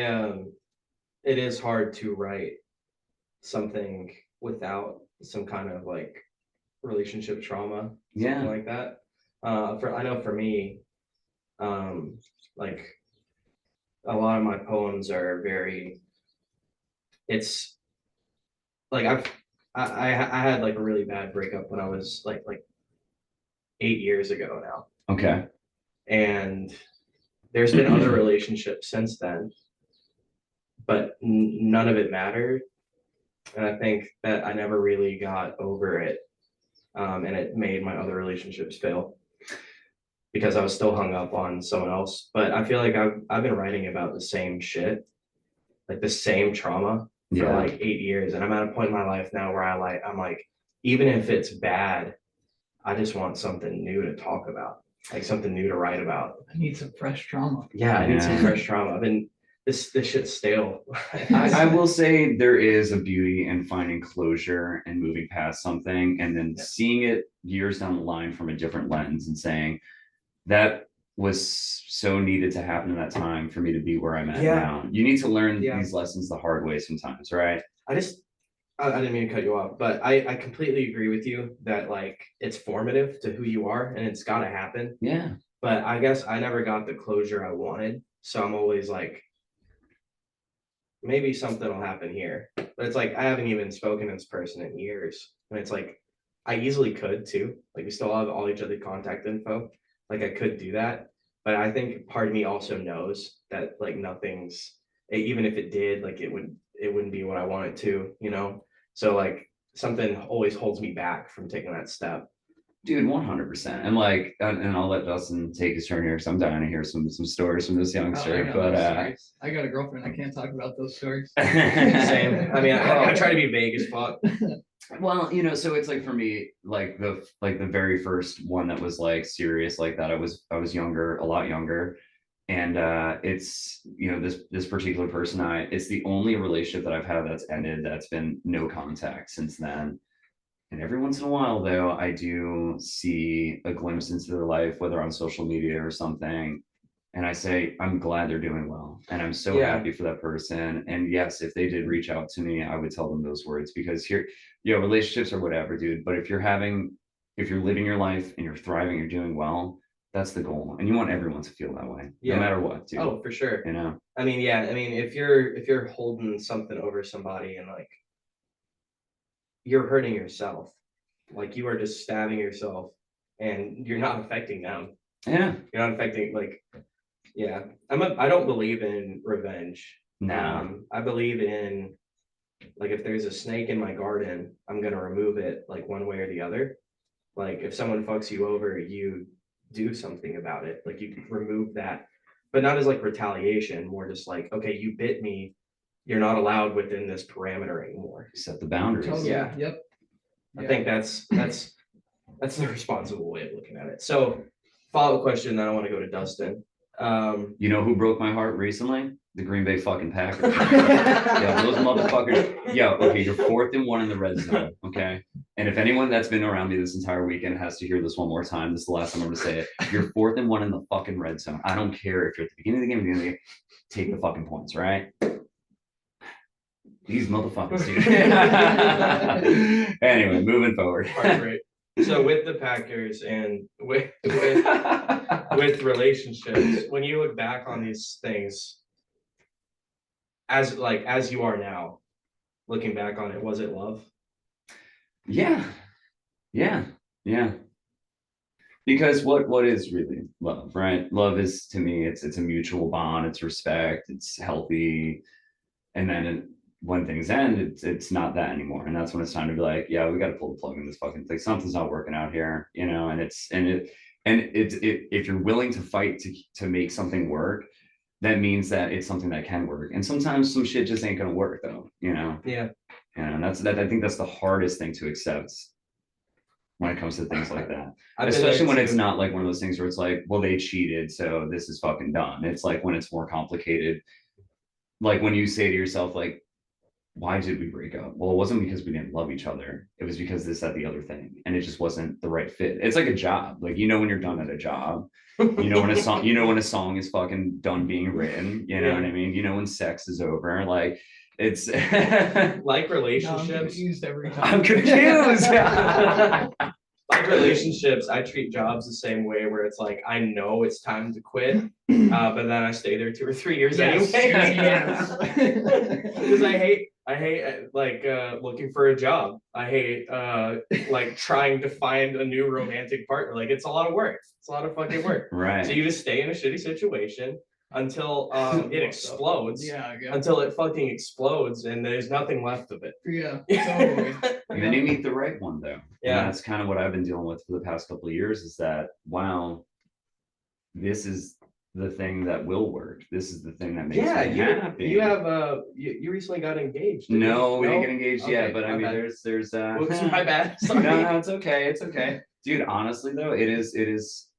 it is hard to write something without some kind of like relationship trauma, yeah. something like that. I know for me, like a lot of my poems are very. It's like I had like a really bad breakup when I was like 8 years ago now, Okay. and there's been other relationships since then, but none of it mattered, and I think that I never really got over it, and it made my other relationships fail because I was still hung up on someone else. But I feel like I've been writing about the same shit, like the same trauma for Yeah. like 8 years, and I'm at a point in my life now where I'm like, even if it's bad, I just want something new to talk about, like something new to write about. I need some fresh trauma. Yeah, I need some Yeah. fresh trauma. I've been this shit's stale. I will say there is a beauty in finding closure and moving past something and then seeing it years down the line from a different lens and saying that was so needed to happen in that time for me to be where I'm at Yeah. now. You need to learn Yeah. these lessons the hard way sometimes, right? I didn't mean to cut you off, but I completely agree with you that like it's formative to who you are and it's got to happen. Yeah. But I guess I never got the closure I wanted. So I'm always like, maybe something will happen here. But it's like I haven't even spoken to this person in years. And it's like I easily could too. Like we still have all each other contact info. Like I could do that. But I think part of me also knows that like nothing's even if it did, like it wouldn't be what I want it to. So like something always holds me back from taking that step. Dude, 100%. And like, and I'll let Dustin take his turn here because I'm dying to hear some stories from this Oh, youngster. I got But those stories. I got a girlfriend. I can't talk about those stories. Same. I mean, I try to be vague as fuck. Well, so it's like for me, like the very first one that was like serious like that. I was younger, a lot younger, and it's this particular person. It's the only relationship that I've had that's ended that's been no contact since then. And every once in a while, though, I do see a glimpse into their life, whether on social media or something. And I say, I'm glad they're doing well. And I'm so Yeah. happy for that person. And yes, if they did reach out to me, I would tell them those words because relationships or whatever, dude. But if you're living your life and you're thriving, you're doing well, that's the goal. And you want everyone to feel that way, Yeah. no matter what, dude. Oh, for sure. I mean, yeah. I mean, if you're holding something over somebody and like you're hurting yourself, like you are just stabbing yourself and you're not affecting them. Yeah. You're not affecting like, yeah. I don't believe in revenge. No. I believe in like if there's a snake in my garden, I'm gonna remove it like one way or the other. Like if someone fucks you over, you do something about it. Like you remove that, but not as like retaliation, more just like, okay, you bit me, you're not allowed within this parameter anymore. Set the boundaries. Totally. Yeah. Yep. I think that's the responsible way of looking at it. So follow-up question, then I want to go to Dustin. You know who broke my heart recently? The Green Bay fucking Packers. Yeah, those motherfuckers. Yeah, okay, you're 4th and 1 in the red zone, okay? And if anyone that's been around me this entire weekend has to hear this one more time, this is the last time I'm gonna say it. You're 4th and 1 in the fucking red zone. I don't care if you're at the beginning of the game, or the end of the game, take the fucking points, right? These motherfuckers, dude. Anyway, moving forward. All right, great. So with the Packers and with with relationships, when you look back on these things, as you are now, looking back on it, was it love? Yeah, yeah, yeah. Because what is really love, right? Love is, to me, it's a mutual bond, it's respect, it's healthy, and then when things end, it's not that anymore, and that's when it's time to be like, yeah, we got to pull the plug in this fucking thing. Something's not working out here, you know. And if you're willing to fight to make something work, that means that it's something that can work. And sometimes some shit just ain't gonna work, though, you know. Yeah. And I think that's the hardest thing to accept when it comes to things like that. I've been Especially there when it's too. not like one of those things where it's like, well, they cheated, so this is fucking done. It's like when it's more complicated. Like when you say to yourself, like, why did we break up? Well, it wasn't because we didn't love each other. It was because this, that, the other thing. And it just wasn't the right fit. It's like a job. Like, you know, when you're done at a job, you know, when a song is fucking done being written, you know what I mean? You know, when sex is over, like it's Like No, I'm relationships. confused every time. I'm confused. Like relationships, I treat jobs the same way, where it's like I know it's time to quit, but then I stay there 2 or 3 years Yes, anyway. yes. Because I hate looking for a job. I hate like trying to find a new romantic partner. Like it's a lot of work. It's a lot of fucking work. So Right. you just stay in a shitty situation until it explodes. Yeah, yeah, Until it fucking explodes and there's nothing left of it. yeah, totally. And then you meet the right one, though. Yeah. And that's kind of what I've been dealing with for the past couple of years, is that, wow, this is the thing that will work. This is the thing that makes Yeah, me happy. you have you recently got engaged. Didn't No, you? we didn't get engaged yet, Okay, but I my mean, bad. there's Whoops, my bad. Sorry. No, it's okay. It's okay. Dude, honestly though, it is,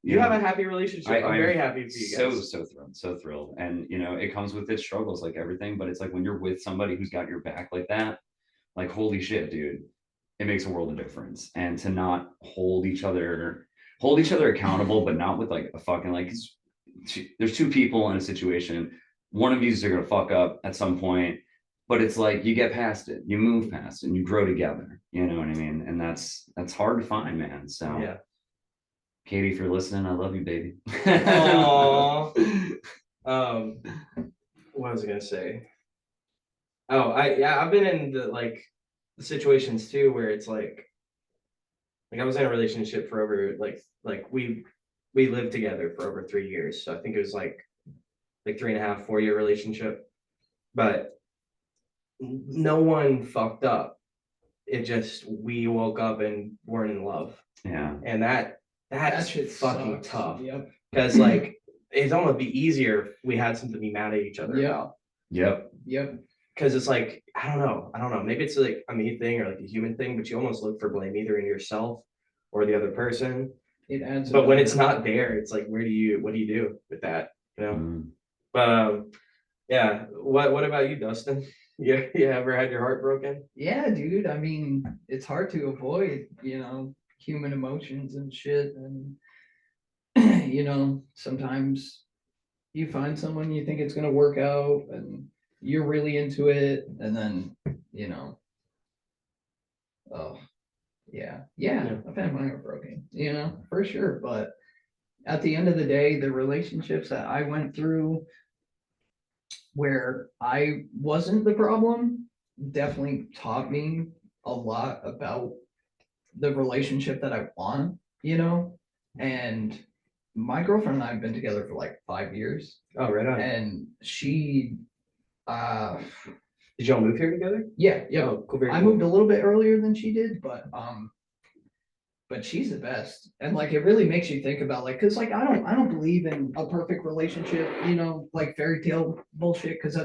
You have know, a happy relationship. I'm I'm very happy for you guys. so thrilled. And you know, it comes with its struggles like everything, but it's like when you're with somebody who's got your back like that, like holy shit, dude, it makes a world of difference. And to not hold each other accountable, but not with like a fucking like, 'cause there's two people in a situation, one of you are gonna fuck up at some point, but it's like you get past it, you move past it, and you grow together. You know what I mean? And that's hard to find, man. So Yeah. Katie, if you're listening, I love you, baby. Aww. What was I gonna say? Oh, I've been in the situations too where it's like I was in a relationship for over like we lived together for over 3 years. So I think it was like 3.5, 4 year relationship. But no one fucked up. It just we woke up and weren't in love. Yeah. And that's That shit fucking sucks. tough. Yep. Because like it'd almost be easier if we had something to be mad at each other Yep. about. Yep. Yep. Because it's like, I don't know. Maybe it's like a me thing or like a human thing, but you almost look for blame either in yourself or the other person. It adds. But when it's not there, it's like, what do you do with that? You know? Mm. But yeah. What about you, Dustin? You ever had your heart broken? Yeah, dude. I mean, it's hard to avoid, human emotions and shit. And, sometimes you find someone you think it's going to work out and you're really into it. And then, oh, yeah. I've had my heart broken, for sure. But at the end of the day, the relationships that I went through where I wasn't the problem definitely taught me a lot about the relationship that I want, and my girlfriend and I have been together for like 5 years. Oh, right on. And she, did y'all move here together? Yeah. Oh, cool. I moved a little bit earlier than she did, but she's the best. And like, it really makes you think about like, cause like, I don't believe in a perfect relationship, like fairy tale bullshit. Cause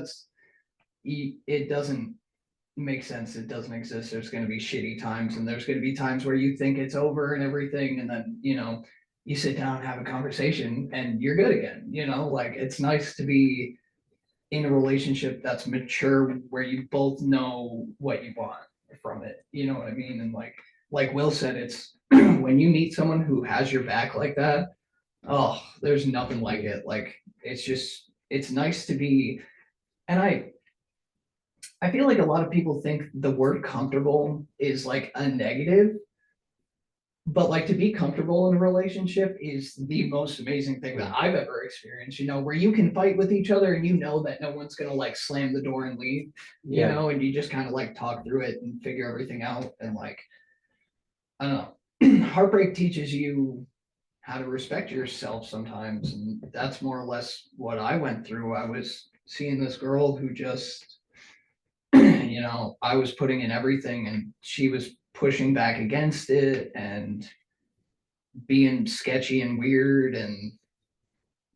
it doesn't make sense. It doesn't exist. There's going to be shitty times and there's going to be times where you think it's over and everything. And then, you sit down and have a conversation and you're good again, like it's nice to be in a relationship that's mature where you both know what you want from it. You know what I mean? And like Will said, it's when you meet someone who has your back like that, oh, there's nothing like it. Like it's nice to be, and I feel like a lot of people think the word comfortable is like a negative, But like to be comfortable in a relationship is the most amazing thing that I've ever experienced, you know, where you can fight with each other and you know that no one's gonna like slam the door and leave, you Yeah. know, and you just kind of like talk through it and figure everything out. And like, I don't know, heartbreak teaches you how to respect yourself sometimes. And that's more or less what I went through. I was seeing this girl who just, you know, I was putting in everything and she was pushing back against it and being sketchy and weird and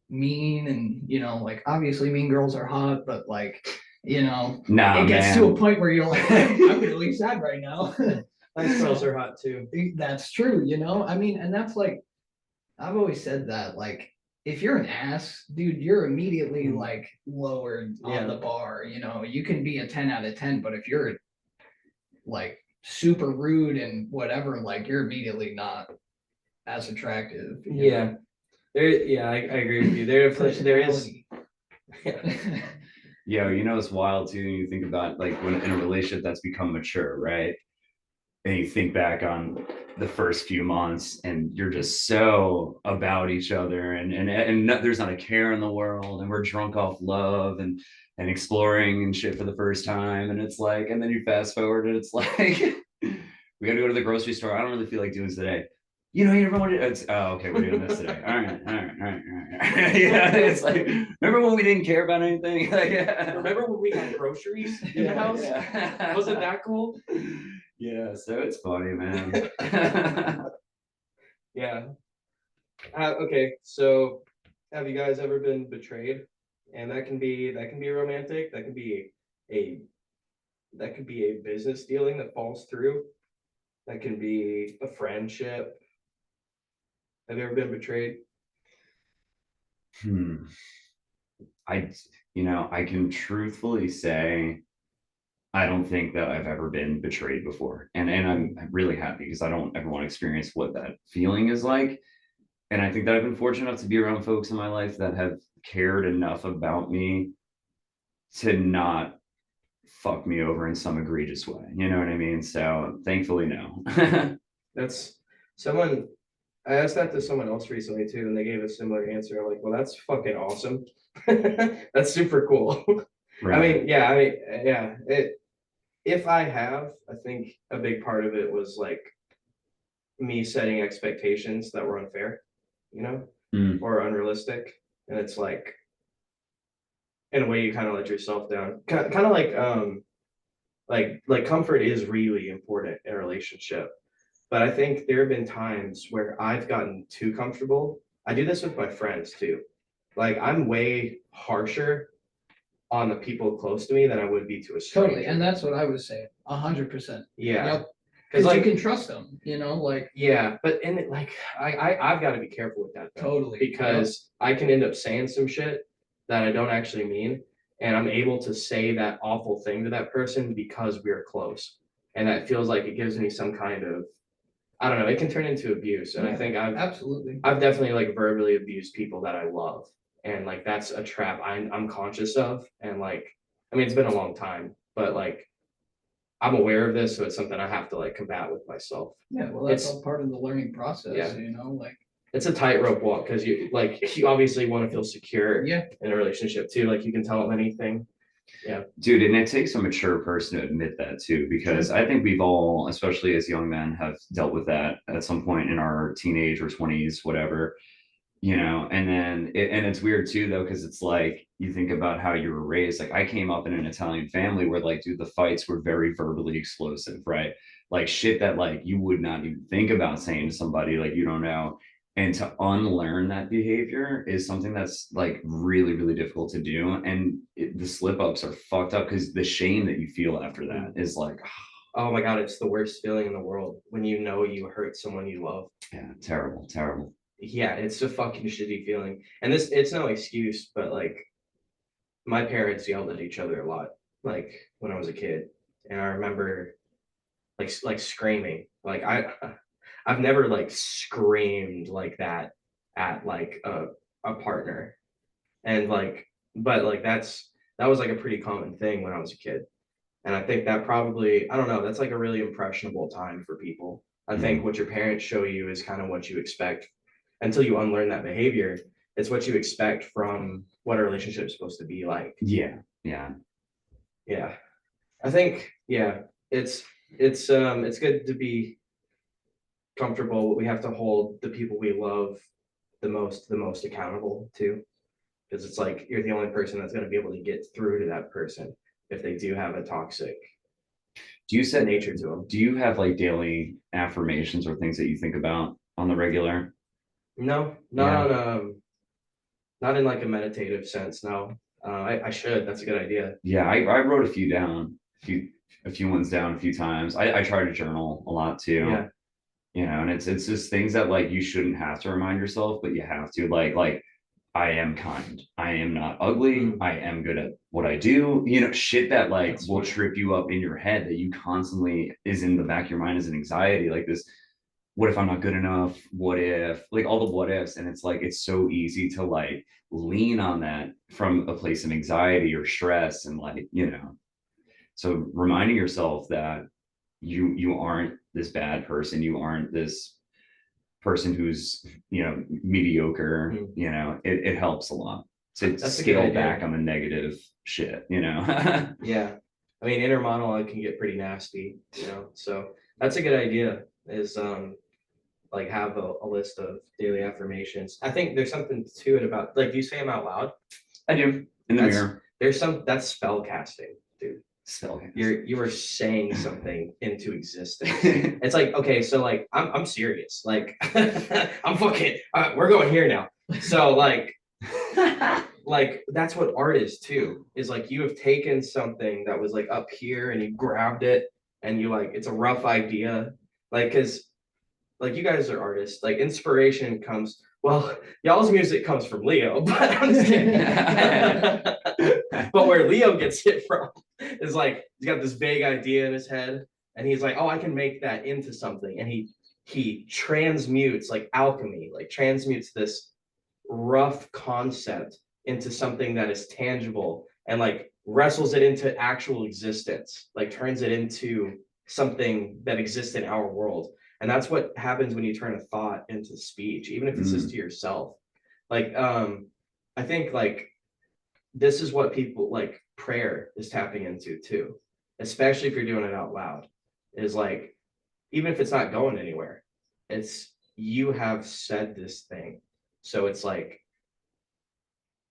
mean. And, you know, like obviously mean girls are hot, but like, you know, Nah, it gets to a man. point where you're like, I'm really sad right now. Nice girls are hot too. That's true, you know? I mean, and that's like, I've always said that, like, if you're an ass, dude, you're immediately Mhm. like lowered Yeah. on the bar. You know, you can be a 10 out of 10, but if you're like super rude and whatever, like you're immediately not as attractive. you know? Yeah. I agree with you. There is, Personality. Yo, you know, it's wild too. You think about like when in a relationship that's become mature, right? And you think back on the first few months and you're just so about each other and there's not a care in the world and we're drunk off love and exploring and shit for the first time. And it's like, and then you fast forward and it's like, we got to go to the grocery store. I don't really feel like doing this today. You know, you never wanted it's okay, we're doing this today. All right. Yeah, it's like, remember when we didn't care about anything? Like, yeah. remember when we had groceries in the house? Yeah. Wasn't that cool? Yeah, so it's funny, man. Yeah. Okay, so have you guys ever been betrayed? And that can be romantic. A that could be a business dealing that falls through. That can be a friendship. Have you ever been betrayed? Hmm. I, I can truthfully say I don't think that I've ever been betrayed before. And I'm really happy because I don't ever want to experience what that feeling is like. And I think that I've been fortunate enough to be around folks in my life that have cared enough about me to not fuck me over in some egregious way. You know what I mean? So thankfully, no. That's someone. I asked that to someone else recently too, and they gave a similar answer. I'm like, well, that's fucking awesome. That's super cool. I mean, yeah. If I have, I think a big part of it was like me setting expectations that were unfair, you know, or unrealistic. And it's in a way, you kind of let yourself down. Kind of like comfort is really important in a relationship. But I think there have been times where I've gotten too comfortable. I do this with my friends too. Like I'm way harsher on the people close to me than I would be to a stranger. Totally. And that's what I was saying. 100%. Yeah. Yep. Because Because you like can trust them, you know, like yeah, but in it like I've got to be careful with that though, totally. because I can end up saying some shit that I don't actually mean, and I'm able to say that awful thing to that person because we're close, and that feels like it gives me some kind of, I don't know, it can turn into abuse, and I Yeah, think absolutely. I've definitely like verbally abused people that I love, and like that's a trap I'm conscious of, and like I mean it's been a long time, but like I'm aware of this, so it's something I have to like combat with myself. Yeah, well, that's It's- all part of the learning process, Yeah. you know, like, It's a tightrope walk because you obviously want to feel secure yeah, in a relationship too. Like you can tell them anything. Dude, and it takes a mature person to admit that too, because I think we've all, especially as young men, have dealt with that at some point in our teenage or 20s, whatever, and then and it's weird too though, because it's like you think about how you were raised. Like I came up in an Italian family where like, dude, the fights were very verbally explosive, right? Like shit that like you would not even think about saying to somebody like you don't know. And to unlearn that behavior is something that's like really, really difficult to do. And the slip ups are fucked up because the shame that you feel after that is like, Oh my God, it's the worst feeling in the world when you know you hurt someone you love. yeah, terrible, terrible. Yeah, it's a fucking shitty feeling. And it's no excuse, but like my parents yelled at each other a lot, like when I was a kid. And I remember like screaming. Like I've never like screamed like that at like a partner. And like, but like that was like a pretty common thing when I was a kid. And I think that probably, I don't know, that's like a really impressionable time for people. I think what your parents show you is kind of what you expect until you unlearn that behavior. It's what you expect from what a relationship is supposed to be like. Yeah. Yeah. I think, yeah, it's good to be comfortable. We have to hold the people we love the most accountable too. Because it's like you're the only person that's going to be able to get through to that person if they do have a toxic Do you set nature to them. Do you have like daily affirmations or things that you think about on the regular? No, not in like a meditative sense. No, I should. That's a good idea. Yeah, I wrote a few down, a few ones down a few times. I try to journal a lot too. Yeah. You know, and it's just things that like you shouldn't have to remind yourself, but you have to like I am kind. I am not ugly. Mm. I am good at what I do. You know, shit that like That's will funny. trip you up in your head that you constantly is in the back of your mind as an anxiety. Like this, what if I'm not good enough? What if like all the what ifs? And it's like it's so easy to like lean on that from a place of anxiety or stress and like, you know. So reminding yourself that you aren't this bad person, you aren't this person who's, you know, mediocre, Mhm. you know, it helps a lot to That's a good scale idea. back on the negative shit, you know. Yeah. I mean, inner monologue can get pretty nasty, you know. So that's a good idea. Is like have a list of daily affirmations. I think there's something to it about like, do you say them out loud? I do in the That's- mirror. That's spell casting, dude. Still, You are saying something into existence. It's like, okay, so like I'm serious. Like I'm fucking we're going here now. So like that's what art is too. Is like you have taken something that was like up here and you grabbed it and you like it's a rough idea. Like cause like you guys are artists, like inspiration comes, well, y'all's music comes from Leo, but I'm just kidding. But where Leo gets it from is like he's got this vague idea in his head, and he's like, oh, I can make that into something. And he transmutes like alchemy, like transmutes this rough concept into something that is tangible and like wrestles it into actual existence, like turns it into something that exists in our world. And that's what happens when you turn a thought into speech, even if it's just to yourself. Like, I think like this is what people like prayer is tapping into too, especially if you're doing it out loud, is like, even if it's not going anywhere, it's you have said this thing. So it's like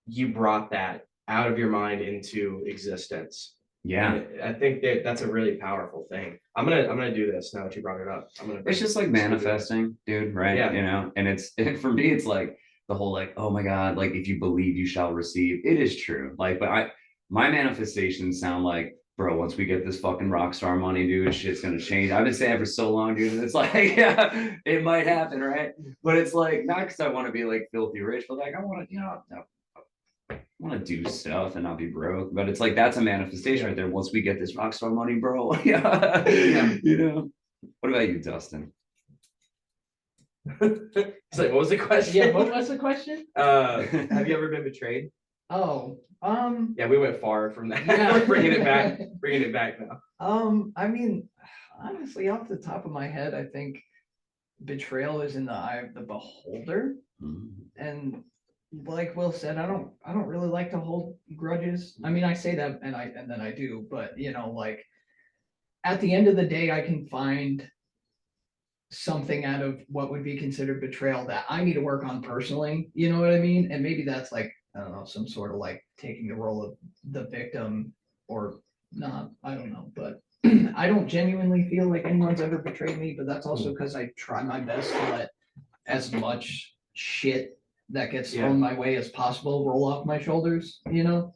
you brought that out of your mind into existence. yeah. And I think that's a really powerful thing. I'm gonna do this now that you brought it up. It's just like manifesting, dude, right? Yeah. You know, and it's for me, it's like the whole like, oh my God, like if you believe you shall receive. It is true. Like, but my manifestations sound like, bro, once we get this fucking rock star money, dude, shit's gonna change. I've been saying it for so long, dude. And it's like, yeah, it might happen, right? But it's like not because I want to be like filthy rich, but like I want to, you know, I want to do stuff and not be broke. But it's like that's a manifestation right there. Once we get this rock star money, bro. Yeah. You know. What about you, Dustin? It's like, what was the question? Yeah, what was the question? Have you ever been betrayed? Oh, Yeah, we went far from that. Yeah. We're bringing it back now. I mean, honestly, off the top of my head, I think betrayal is in the eye of the beholder. And like Will said, I don't really like to hold grudges. I mean, I say that and then I do, but you know, like at the end of the day, I can find something out of what would be considered betrayal that I need to work on personally. You know what I mean? And maybe that's like, I don't know, some sort of like taking the role of the victim or not. I don't know, but I don't genuinely feel like anyone's ever betrayed me, but that's also because I try my best to let as much shit that gets thrown my way as possible roll off my shoulders, you know?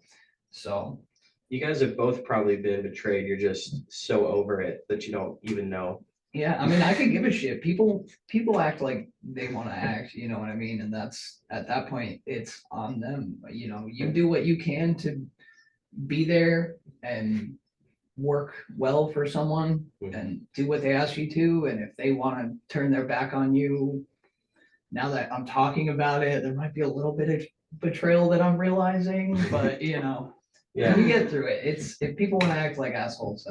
So You guys have both probably been betrayed. You're just so over it that you don't even know. yeah, I mean, I could give a shit. People act like they want to act, you know what I mean? And that's at that point, it's on them. You know, you do what you can to be there and work well for someone and do what they ask you to. And if they want to turn their back on you, now that I'm talking about it, there might be a little bit of betrayal that I'm realizing, but you know, Yeah. you get through it. It's if people want to act like assholes,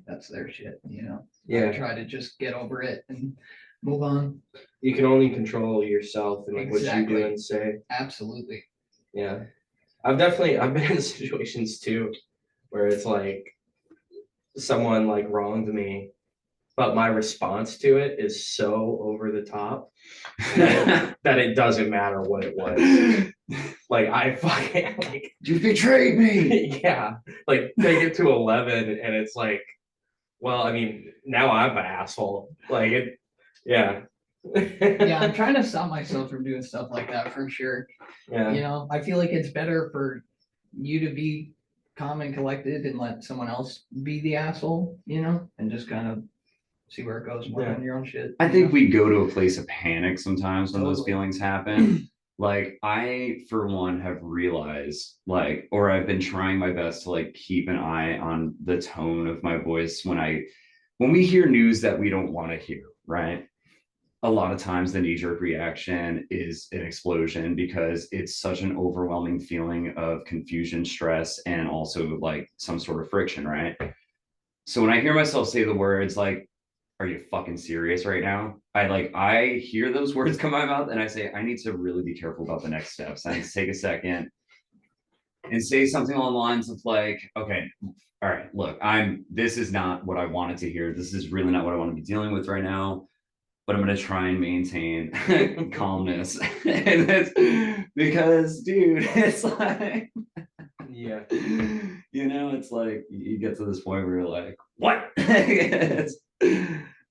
that's their shit, I Yeah, try to just get over it and move on. you can only control yourself and like what you do Exactly. and say. Absolutely. Yeah. I've been in situations too where it's like someone like wronged me, but my response to it is so over the top that it doesn't matter what it was. Like I fucking like You betrayed me. yeah, like take it to 11 and it's like, well, I mean, now I'm an asshole. Like it, yeah. Yeah, I'm trying to stop myself from doing stuff like that for sure. Yeah. I feel like it's better for you to be calm and collected and let someone else be the asshole, and just kind of see where it goes, more Yeah. on your own shit. I think we go to a place of panic sometimes when those Totally. feelings happen. Like I, for one, have realized or I've been trying my best to keep an eye on the tone of my voice when we hear news that we don't want to hear, right? A lot of times the knee-jerk reaction is an explosion because it's such an overwhelming feeling of confusion, stress, and also some sort of friction, right? So when I hear myself say the words are you fucking serious right now? I hear those words come out of my mouth and I say, I need to really be careful about the next steps. I need to take a second and say something along the lines of okay, all right, look, this is not what I wanted to hear. This is really not what I want to be dealing with right now. But I'm gonna try and maintain calmness. And that's because, dude, it's Yeah. it's like you get to this point where you're like, what?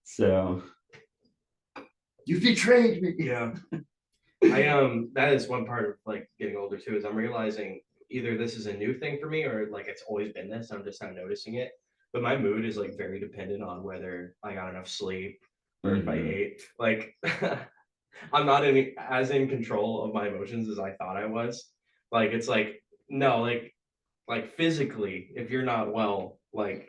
So you betrayed me. Yeah. That is one part of getting older too, is I'm realizing either this is a new thing for me or it's always been this. I'm just not noticing it. But my mood is very dependent on whether I got enough sleep or if I ate. I'm not as in control of my emotions as I thought I was. It's no, physically, if you're not well,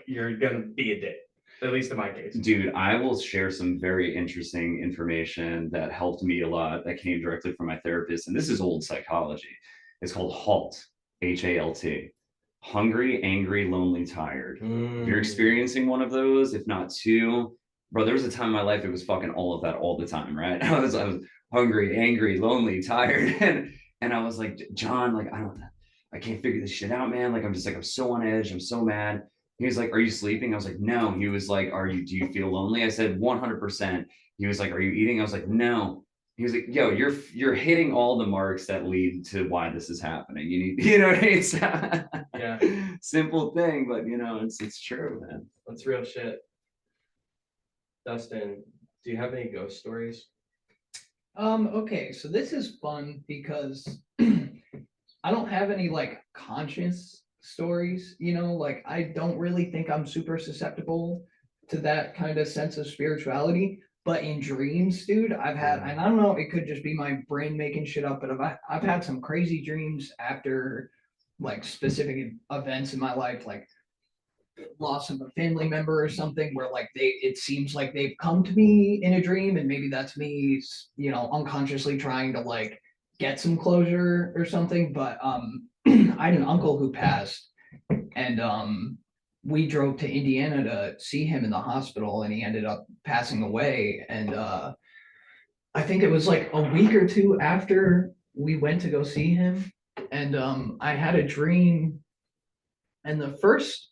you're gonna be a dick. At least in my case. Dude, I will share some very interesting information that helped me a lot that came directly from my therapist. And this is old psychology. It's called HALT, HALT. Hungry, angry, lonely, tired. If you're experiencing one of those, if not two, bro, there was a time in my life it was fucking all of that all the time, right? I was hungry, angry, lonely, tired. And I was like, John, I can't figure this shit out, man. I'm so on edge. I'm so mad. He was like, are you sleeping? I was like, no. He was like, do you feel lonely? I said, 100%. He was like, are you eating? I was like, no. He was like, yo, you're hitting all the marks that lead to why this is happening. You need, it's Yeah. simple thing, but it's true, man. That's real shit. Dustin, do you have any ghost stories? Okay, so this is fun because I don't have any conscious stories, I don't really think I'm super susceptible to that kind of sense of spirituality. But in dreams, dude, I've had, and I don't know, it could just be my brain making shit up, but I've had some crazy dreams after specific events in my life, loss of a family member or something, where it seems like they've come to me in a dream, and maybe that's me, unconsciously trying to get some closure or something. But I had an uncle who passed, and we drove to Indiana to see him in the hospital, and he ended up passing away. And I think it was a week or two after we went to go see him, and I had a dream, and the first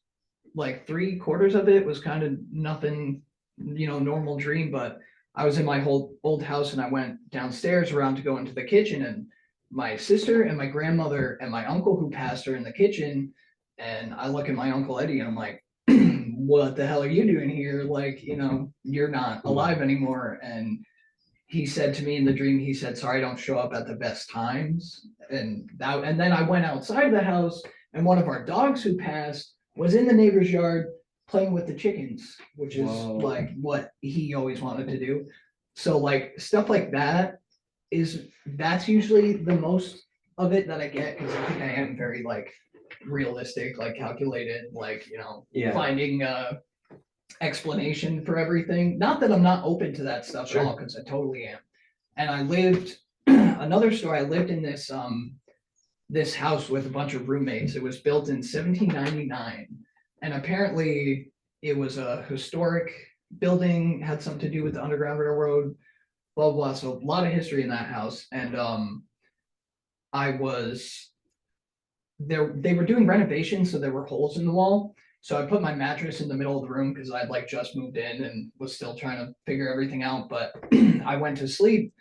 3/4 of it was kind of nothing, normal dream. But I was in my whole old house, and I went downstairs around to go into the kitchen, and my sister and my grandmother and my uncle who passed are in the kitchen. And I look at my Uncle Eddie and I'm like, what the hell are you doing here? You're not alive anymore. And he said to me in the dream, he said, sorry, I don't show up at the best times. And then I went outside the house, and one of our dogs who passed was in the neighbor's yard playing with the chickens, which is Whoa. what he always wanted to do. So stuff like that's usually the most of it that I get, because I think I am very realistic, calculated, Yeah. finding a explanation for everything. Not that I'm not open to that stuff Sure. at all, because I totally am. And I lived another story. I lived in this house with a bunch of roommates. It was built in 1799, and apparently it was a historic building, had something to do with the Underground Railroad, blah, blah. So a lot of history in that house. And I was there, they were doing renovations, so there were holes in the wall. So I put my mattress in the middle of the room because I'd like just moved in and was still trying to figure everything out. But I went to sleep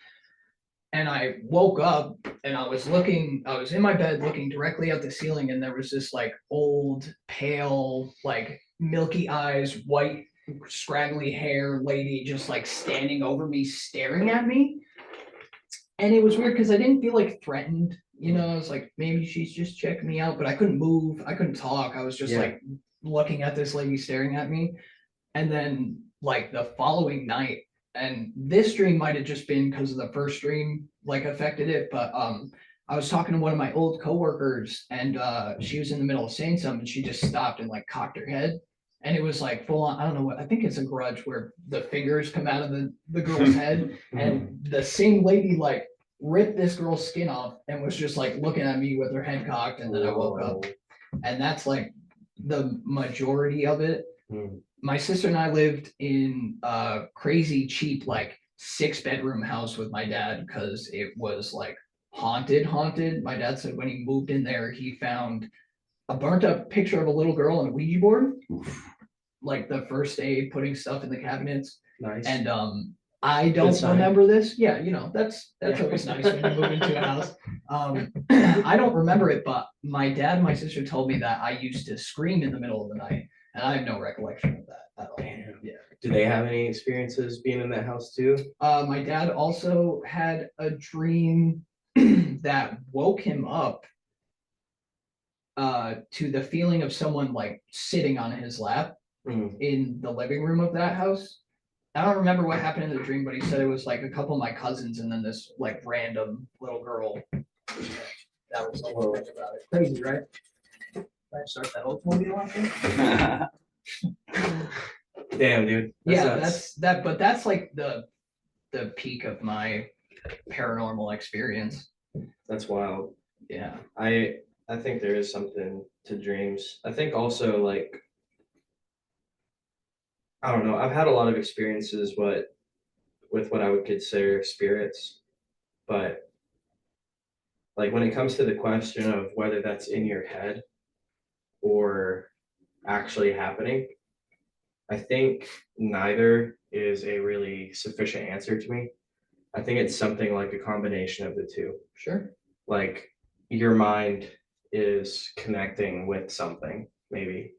and I woke up and I was in my bed looking directly at the ceiling, and there was this like old, pale, like milky eyes, white, scraggly hair lady just like standing over me, staring at me. And it was weird because I didn't feel like threatened. I was like, maybe she's just checking me out, but I couldn't move. I couldn't talk. I was just Yeah. like looking at this lady staring at me. And then like the following night, and this dream might have just been because of the first dream like affected it, but I was talking to one of my old coworkers, and she was in the middle of saying something, and she just stopped and like cocked her head. And it was like full on, I don't know what, I think it's a grudge where the fingers come out of the girl's head, and the same lady like ripped this girl's skin off and was just like looking at me with her head cocked, and then I woke up. And that's like the majority of it. Hmm. My sister and I lived in a crazy cheap, like 6-bedroom house with my dad because it was like haunted. My dad said when he moved in there, he found a burnt up picture of a little girl on a Ouija board, like the first day putting stuff in the cabinets. Nice. And I don't sign. remember this. Yeah, that's Yeah. always nice when you move into a house. I don't remember it, but my dad and my sister told me that I used to scream in the middle of the night, and I have no recollection of that at all. Damn. Yeah. Do they have any experiences being in that house too? My dad also had a dream that woke him up to the feeling of someone like sitting on his lap Hmm. in the living room of that house. I don't remember what happened in the dream, but he said it was like a couple of my cousins and then this like random little girl. That was the whole thing about it. Crazy, right? I start that Oldsmobile out there? Damn, dude. Yeah, nuts. that's that, but that's like the peak of my paranormal experience. That's wild. Yeah. I think there is something to dreams. I think also like I don't know. I've had a lot of experiences with what I would consider spirits, but like when it comes to the question of whether that's in your head or actually happening, I think neither is a really sufficient answer to me. I think it's something like a combination of the two. Sure. Like your mind is connecting with something, maybe,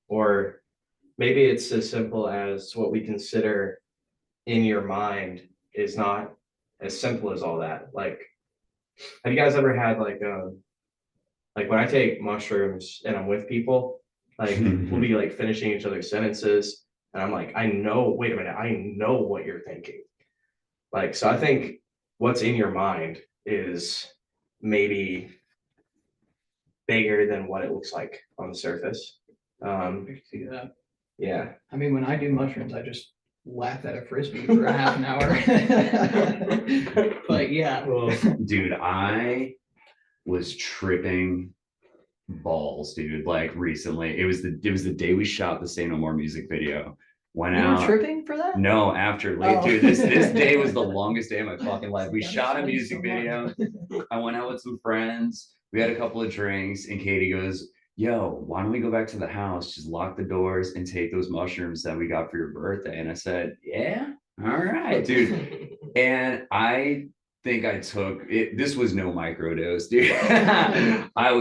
or maybe it's as simple as what we consider in your mind is not as simple as all that. Like, have you guys ever had like when I take mushrooms and I'm with people, like we'll be like finishing each other's sentences, and I'm like, I know, wait a minute, I know what you're thinking. Like, so I think what's in your mind is maybe bigger than what it looks like on the surface. I can see that. Yeah. I mean, when I do mushrooms, I just laugh at a frisbee for a half an hour. But yeah. Well, Dude, I was tripping balls, dude. Like recently, it was the day we shot the Say No More music video. Went You were out. tripping for that? No, after like, Oh. dude, this day was the longest day of my fucking life. We That shot a explains music so much. video. I went out with some friends. We had a couple of drinks, and Katie goes, "Yo, why don't we go back to the house, just lock the doors, and take those mushrooms that we got for your birthday?" And I said, "Yeah, all right, dude." And I think I took it. This was no microdose, dude. I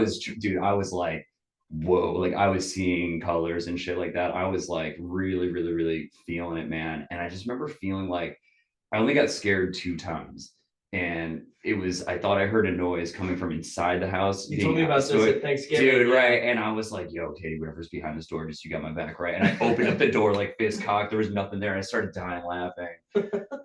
was like, whoa, like I was seeing colors and shit like that. I was like really, really, really feeling it, man. And I just remember feeling like I only got scared 2 times. And it was, I thought I heard a noise coming from inside the house. you told me about this at Thanksgiving. Dude, right. And I was like, yo, Katie, whatever's behind this door, just you got my back, right? And I opened up the door like fist cocked. There was nothing there. And I started dying laughing.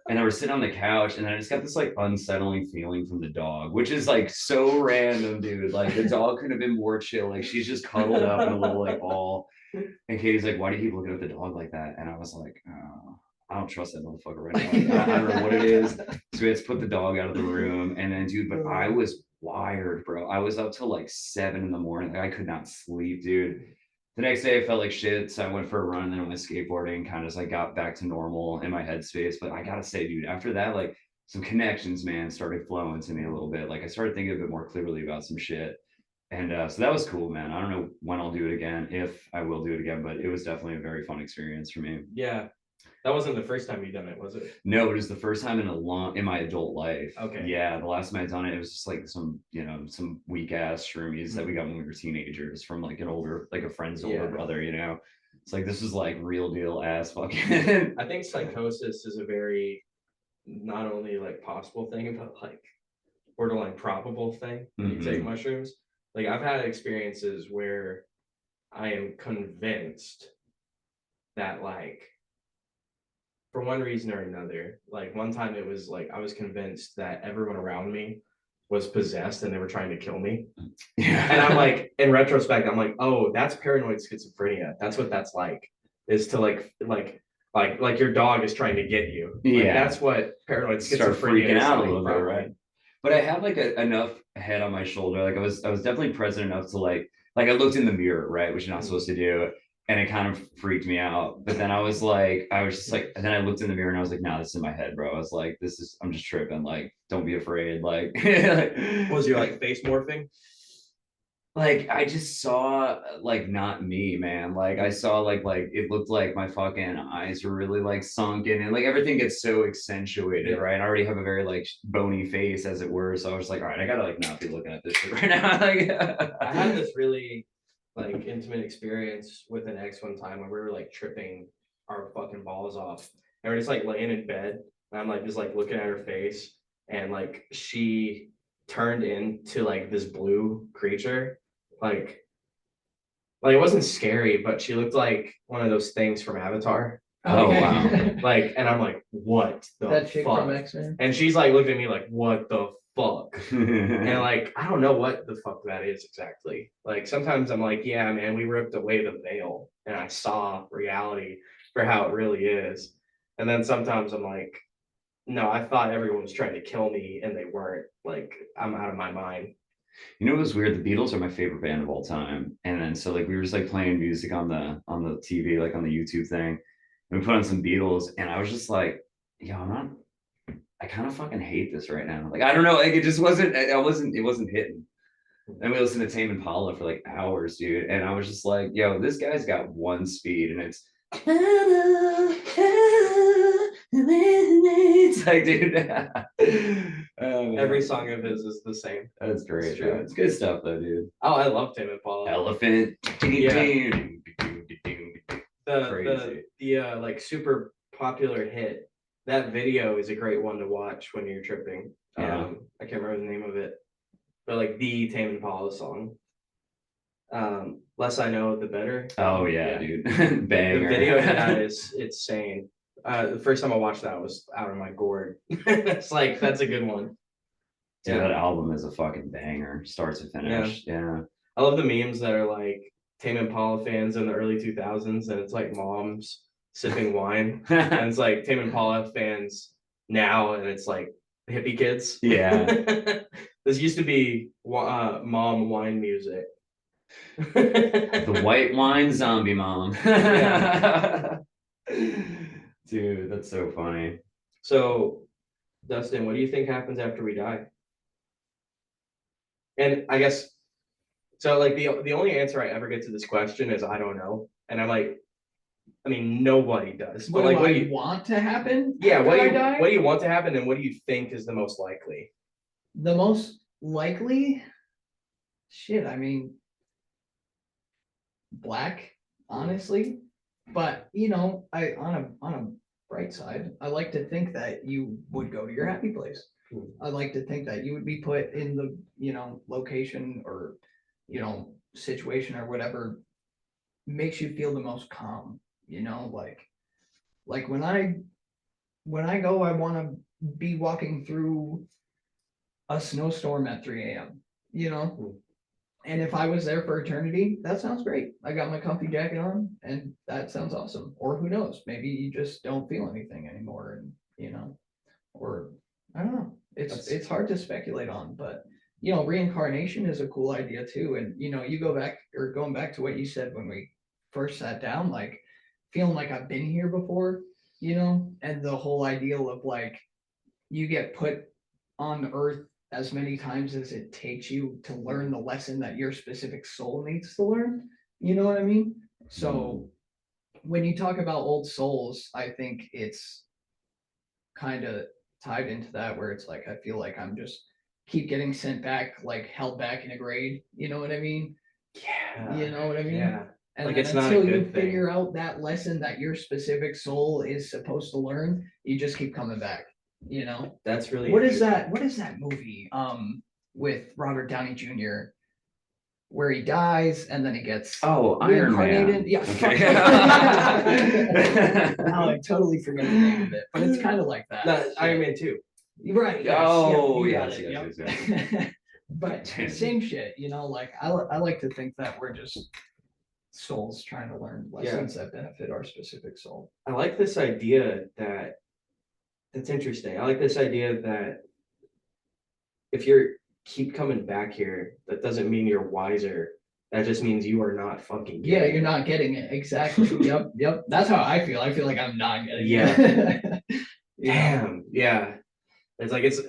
And I was sitting on the couch, and I just got this like unsettling feeling from the dog, which is like so random, dude. Like the dog could have been more chill. Like she's just cuddled up in a little like ball. And Katie's like, "Why do you keep looking at the dog like that?" And I was like, "Oh, I don't trust that motherfucker right now. Like, I don't know what it is." So we had to put the dog out of the room. And then, dude, but I was wired, bro. I was up till like 7 in the morning. Like, I could not sleep, dude. the next day I felt like shit, so I went for a run and then I went skateboarding, kind of as I got back to normal in my headspace. But I gotta say, dude, after that, like some connections, man, started flowing to me a little bit. Like I started thinking a bit more clearly about some shit. And so that was cool, man. I don't know when I'll do it again, if I will do it again, but it was definitely a very fun experience for me. Yeah. That wasn't the first time you'd done it, was it? No, it was the first time in my adult life. Okay. Yeah, the last time I'd done it, it was just like some weak ass shroomies that we got when we were teenagers from like a friend's older Yeah. brother, you know. It's like this was like real deal ass fucking. I think psychosis is a very not only like possible thing, but like borderline probable thing when you take mushrooms. Like I've had experiences where I am convinced that like for one reason or another, like one time it was like I was convinced that everyone around me was possessed and they were trying to kill me. Yeah. And I'm like, in retrospect, I'm like, oh, that's paranoid schizophrenia. That's what that's like, is to like your dog is trying to get you. Like, Yeah. that's what paranoid Start schizophrenia freaking is out a like, little bit, probably. right? But I had like enough head on my shoulder. Like I was definitely present enough to like I looked in the mirror, right, which you're not supposed to do, and it kind of freaked me out. But then I was just like, and then I looked in the mirror and I was like, nah, this is in my head, bro. I was like, I'm just tripping. Like, don't be afraid. Like, Was your like face morphing? like I just saw like not me, man. Like I saw like it looked like my fucking eyes were really like sunken and like everything gets so accentuated, Yeah. right? I already have a very like bony face as it were. So I was like, all right, I gotta like not be looking at this shit right now. Like, I had this really like intimate experience with an ex one time where we were like tripping our fucking balls off. And we're just like laying in bed. And I'm like just like looking at her face. And like she turned into like this blue creature. Like it wasn't scary, but she looked like one of those things from Avatar. Oh, Okay. wow. Like, and I'm like, what the That chick fuck? from X-Men. And she's like looking at me like, what the fuck? And and like, I don't know what the fuck that is exactly. Like sometimes I'm like, yeah, man, we ripped away the veil and I saw reality for how it really is. And then sometimes I'm like, no, I thought everyone was trying to kill me and they weren't. Like, I'm out of my mind. you know what was weird? The Beatles are my favorite band of all time. And then so like we were just like playing music on the TV, like on the YouTube thing. And we put on some Beatles, and I was just like, yo, I kind of fucking hate this right now. Like I don't know, like it just wasn't. It wasn't hitting. And we listened to Tame Impala for like hours, dude. And I was just like, yo, this guy's got one speed, and it's. It's like, dude. Oh, Every song of his is the same. that's great. It's true. It's good stuff though, dude. Oh, I love Tame Impala. Elephant. Yeah. Crazy. The like super popular hit. That video is a great one to watch when you're tripping. Yeah. I can't remember the name of it, but like the Tame Impala song. Less I know, the better. Oh yeah, dude. The Banger. video of that is insane. The first time I watched that was out of my gourd. It's like that's a good one. Dude, Yeah. that album is a fucking banger, start to finish. Yeah. I love the memes that are like Tame Impala fans in the early 2000s, and it's like moms sipping wine, and it's like Tame Impala fans now, and it's like hippie kids. Yeah. This used to be mom wine music. The white wine zombie mom. Yeah. Dude, that's so funny. So, Dustin, what do you think happens after we die? And I guess so. Like the only answer I ever get to this question is I don't know, and I'm like, I mean, nobody does. What But like, do what I do you? want to happen? Yeah, after I die? what do you want to happen, and what do you think is the most likely? The most likely, shit, I mean, black, honestly. But you know, I on a bright side, I like to think that you would go to your happy place. I like to think that you would be put in the, you know, location or, you know, situation or whatever makes you feel the most calm, you know, like when I go, I want to be walking through a snowstorm at 3 a.m., you know? And if I was there for eternity, that sounds great. I got my comfy jacket on and that sounds awesome. Or who knows, maybe you just don't feel anything anymore and, you know, or I don't know. It's hard to speculate on, but you know, reincarnation is a cool idea too. And you know, you go back or going back to what you said when we first sat down, like feeling like I've been here before, you know, and the whole ideal of like you get put on earth as many times as it takes you to learn the lesson that your specific soul needs to learn. You know what I mean? So when you talk about old souls, I think it's kind of tied into that where it's like I feel like I'm just keep getting sent back, like held back in a grade. You know what I mean? Yeah. You know what I mean? Yeah. And Like, then it's not a until you good thing. figure out that lesson that your specific soul is supposed to learn, you just keep coming back. You know? That's really What is interesting. that? What is that movie? With Robert Downey Jr. where he dies and then he gets Oh, Iron Man. reincarnated. Yeah, Okay. I totally forget the name of it, but it's kind of like that. No, Iron Man 2. You're right. Yes, Oh, you got yes, it, yes, yep. But same shit, you know. Like I like to think that we're just souls trying to learn lessons that benefit our specific soul. I like this idea that that's interesting. I like this idea that if you're keep coming back here, that doesn't mean you're wiser. That just means you are not fucking Yeah, getting you're it. not getting it exactly. Yep. That's how I feel. I feel like I'm not getting Yeah. it. You know? Damn. Yeah. It's like it's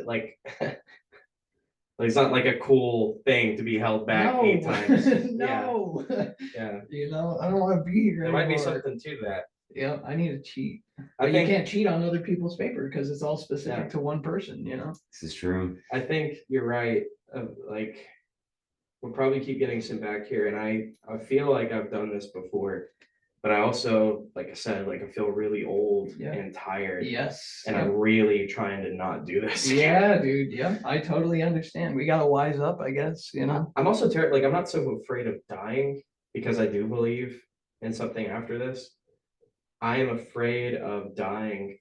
not like a cool thing to be held back 8 times. No. Yeah. You know, I don't want to be here There might be anymore. something to that. Yeah, I need to cheat. I But you think can't cheat on other people's paper because it's all specific Yeah. to one person, you know? This is true. I think you're right. Like we'll probably keep getting sent back here, and I feel like I've done this before, but I also, like I said, like I feel really old Yeah. and tired, Yes. and yep. I'm really trying to not do this. Yeah, dude. Yeah, I totally understand. We gotta wise up, I guess, you know? I'm also terrified. Like I'm not so afraid of dying because I do believe in something after this. I am afraid of dying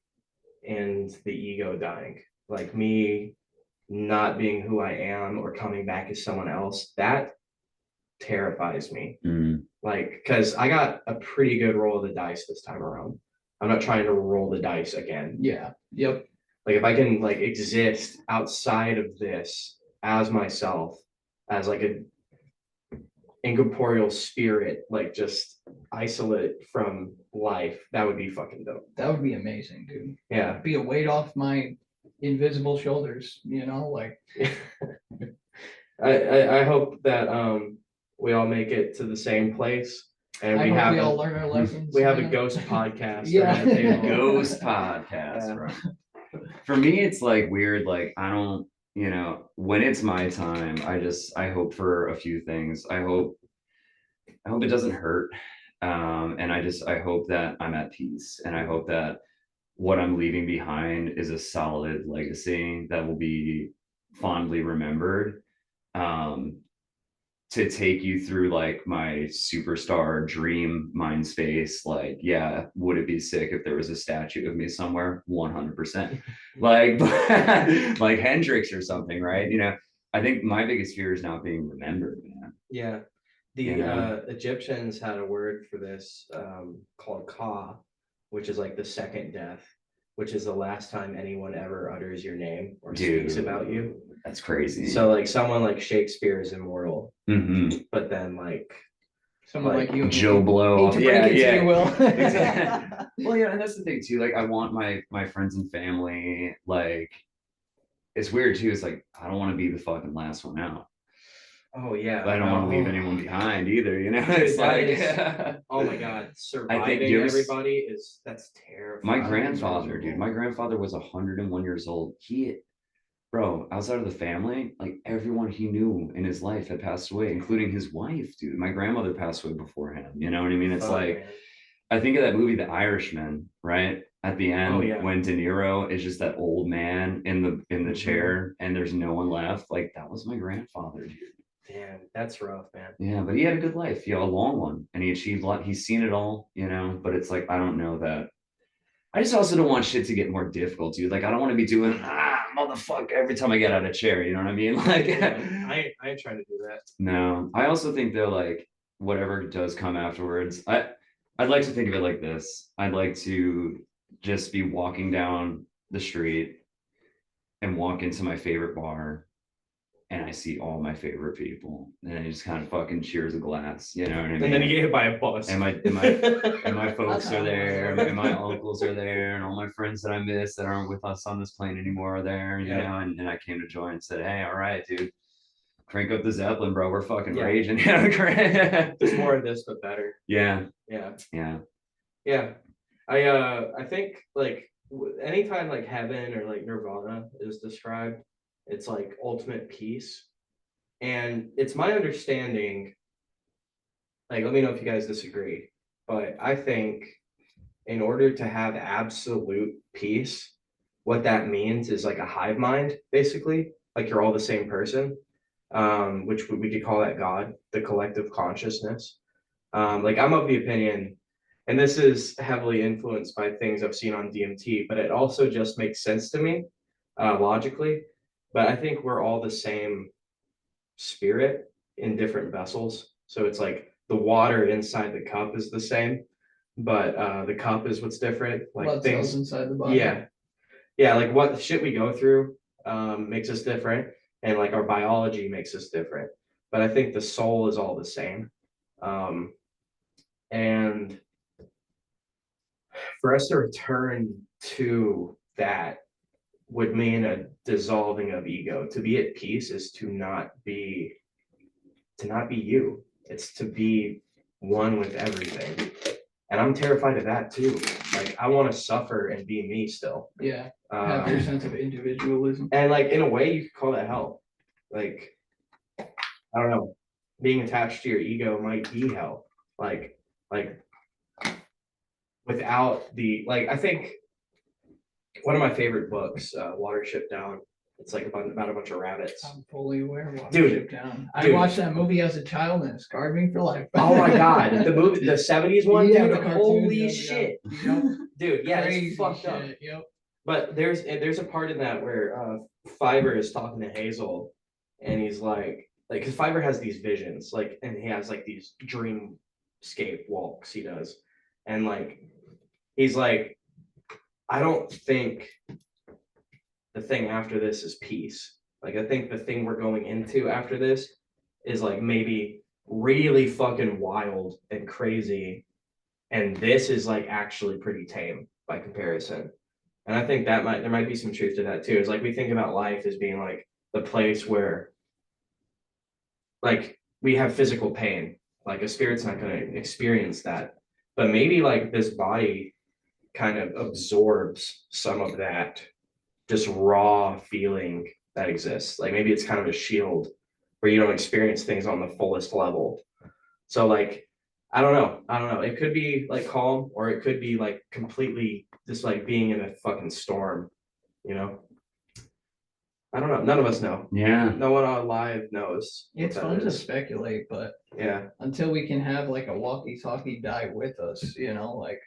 and the ego dying, like me not being who I am or coming back as someone else. That terrifies me. Mm. Like, because I got a pretty good roll of the dice this time around. I'm not trying to roll the dice again. Yeah. Yep. Like, if I can like exist outside of this as myself, as like a incorporeal spirit, like just isolate from life, that would be fucking dope. That would be amazing, dude. Yeah. Be a weight off my invisible shoulders, you know? Like, I hope that we all make it to the same place and I we hope have we all learn our lessons. we have you a know? ghost podcast Yeah. around the table. Ghost podcast, Yeah. bro. For me, it's like weird. Like I don't, when it's my time, I hope for a few things. I hope it doesn't hurt. And I hope that I'm at peace, and I hope that what I'm leaving behind is a solid legacy that will be fondly remembered. To take you through like my superstar dream mind space, like, yeah, would it be sick if there was a statue of me somewhere? 100%. Like, like Hendrix or something, right? I think my biggest fear is not being remembered, man. Yeah. The Egyptians had a word for this called ka, which is like the second death, which is the last time anyone ever utters your name or speaks about you. That's crazy. So like someone like Shakespeare is immortal, Mhm. but then like Someone like you and Joe me. Blow. Hate to break it to you, Will. Exactly. Well, yeah, and that's the thing too. Like, I want my friends and family. Like, it's weird too. It's like I don't want to be the fucking last one out. oh yeah, But I don't want to leave no. anyone behind either. Dude, It's that like is- oh my god, surviving everybody that's terrifying. my grandfather, dude. My grandfather was 101 years old. Bro, outside of the family, like everyone he knew in his life had passed away, including his wife, dude. My grandmother passed away before him. You know what I mean? It's Fuck, like, man. I think of that movie, The Irishman, right? At the end, Oh, yeah. when De Niro is just that old man in the Mhm. chair and there's no one left. Like, that was my grandfather, dude. Damn, that's rough, man. Yeah, but he had a good life, a long one, and he achieved a lot. He's seen it all, but it's like, I don't know that. I just also don't want shit to get more difficult, dude. Like, I don't want to be doing motherfucker every time I get out of a chair. You know what I mean? Like, I ain't trying to do that. no. I also think they're like, whatever does come afterwards. I'd like to think of it like this. I'd like to just be walking down the street and walk into my favorite bar and I see all my favorite people, and I just kind of fucking cheers a glass, you know what I mean? And then you get hit by a bus. And my folks how are it there, was. and my uncles are there, and all my friends that I miss that aren't with us on this plane anymore are there, you Yeah. know. And I came to join and said, "Hey, all right, dude, crank up the Zeppelin, bro. We're fucking Yeah. raging." Yeah, Just more of this, but better. yeah, Yeah. yeah. Yeah. I think like anytime like heaven or like nirvana is described, it's like ultimate peace. And it's my understanding, like let me know if you guys disagree, but I think in order to have absolute peace, what that means is like a hive mind, basically, like you're all the same person, which we could call that God, the collective consciousness. Like I'm of the opinion, and this is heavily influenced by things I've seen on DMT, but it also just makes sense to me, logically. But I think we're all the same spirit in different vessels. So it's like the water inside the cup is the same, but the cup is what's different. Like Blood things, cells inside the body. yeah, like what shit we go through makes us different, and like our biology makes us different. But I think the soul is all the same. Um, and for us to return to that would mean a dissolving of ego. To be at peace is to not be you. It's to be one with everything. And I'm terrified of that too. Like I want to suffer and be me still. Yeah. Have your Um, sense of individualism. and like in a way you could call that hell. Like I don't know, being attached to your ego might be hell. Like without the like I think one of my favorite books, Watership Down. It's like about a bunch of rabbits. I'm fully aware of Dude, Watership Down. I dude. watched that movie as a child and it scarred me for life. Oh my god, the movie, the 70s one, Yeah, dude. the cartoon, Holy yeah, shit. Yep. Dude, yeah, Crazy it's fucked up. shit. Yep. But there's a part in that where Fiverr is talking to Hazel, and he's like, because Fiverr has these visions, like, and he has like these dreamscape walks he does, and like, he's like, I don't think the thing after this is peace. Like, I think the thing we're going into after this is like maybe really fucking wild and crazy, and this is like actually pretty tame by comparison. And I think that there might be some truth to that too. It's like we think about life as being like the place where like we have physical pain. Like a spirit's not going to experience that. But maybe like this body kind of absorbs some of that just raw feeling that exists. Like maybe it's kind of a shield where you don't experience things on the fullest level. So like I don't know. I don't know. It could be like calm, or it could be like completely just like being in a fucking storm, you know? I don't know. None of us know. Yeah. No one on live knows. what It's that fun to is. speculate, but Yeah. until we can have like a walkie-talkie die with us, like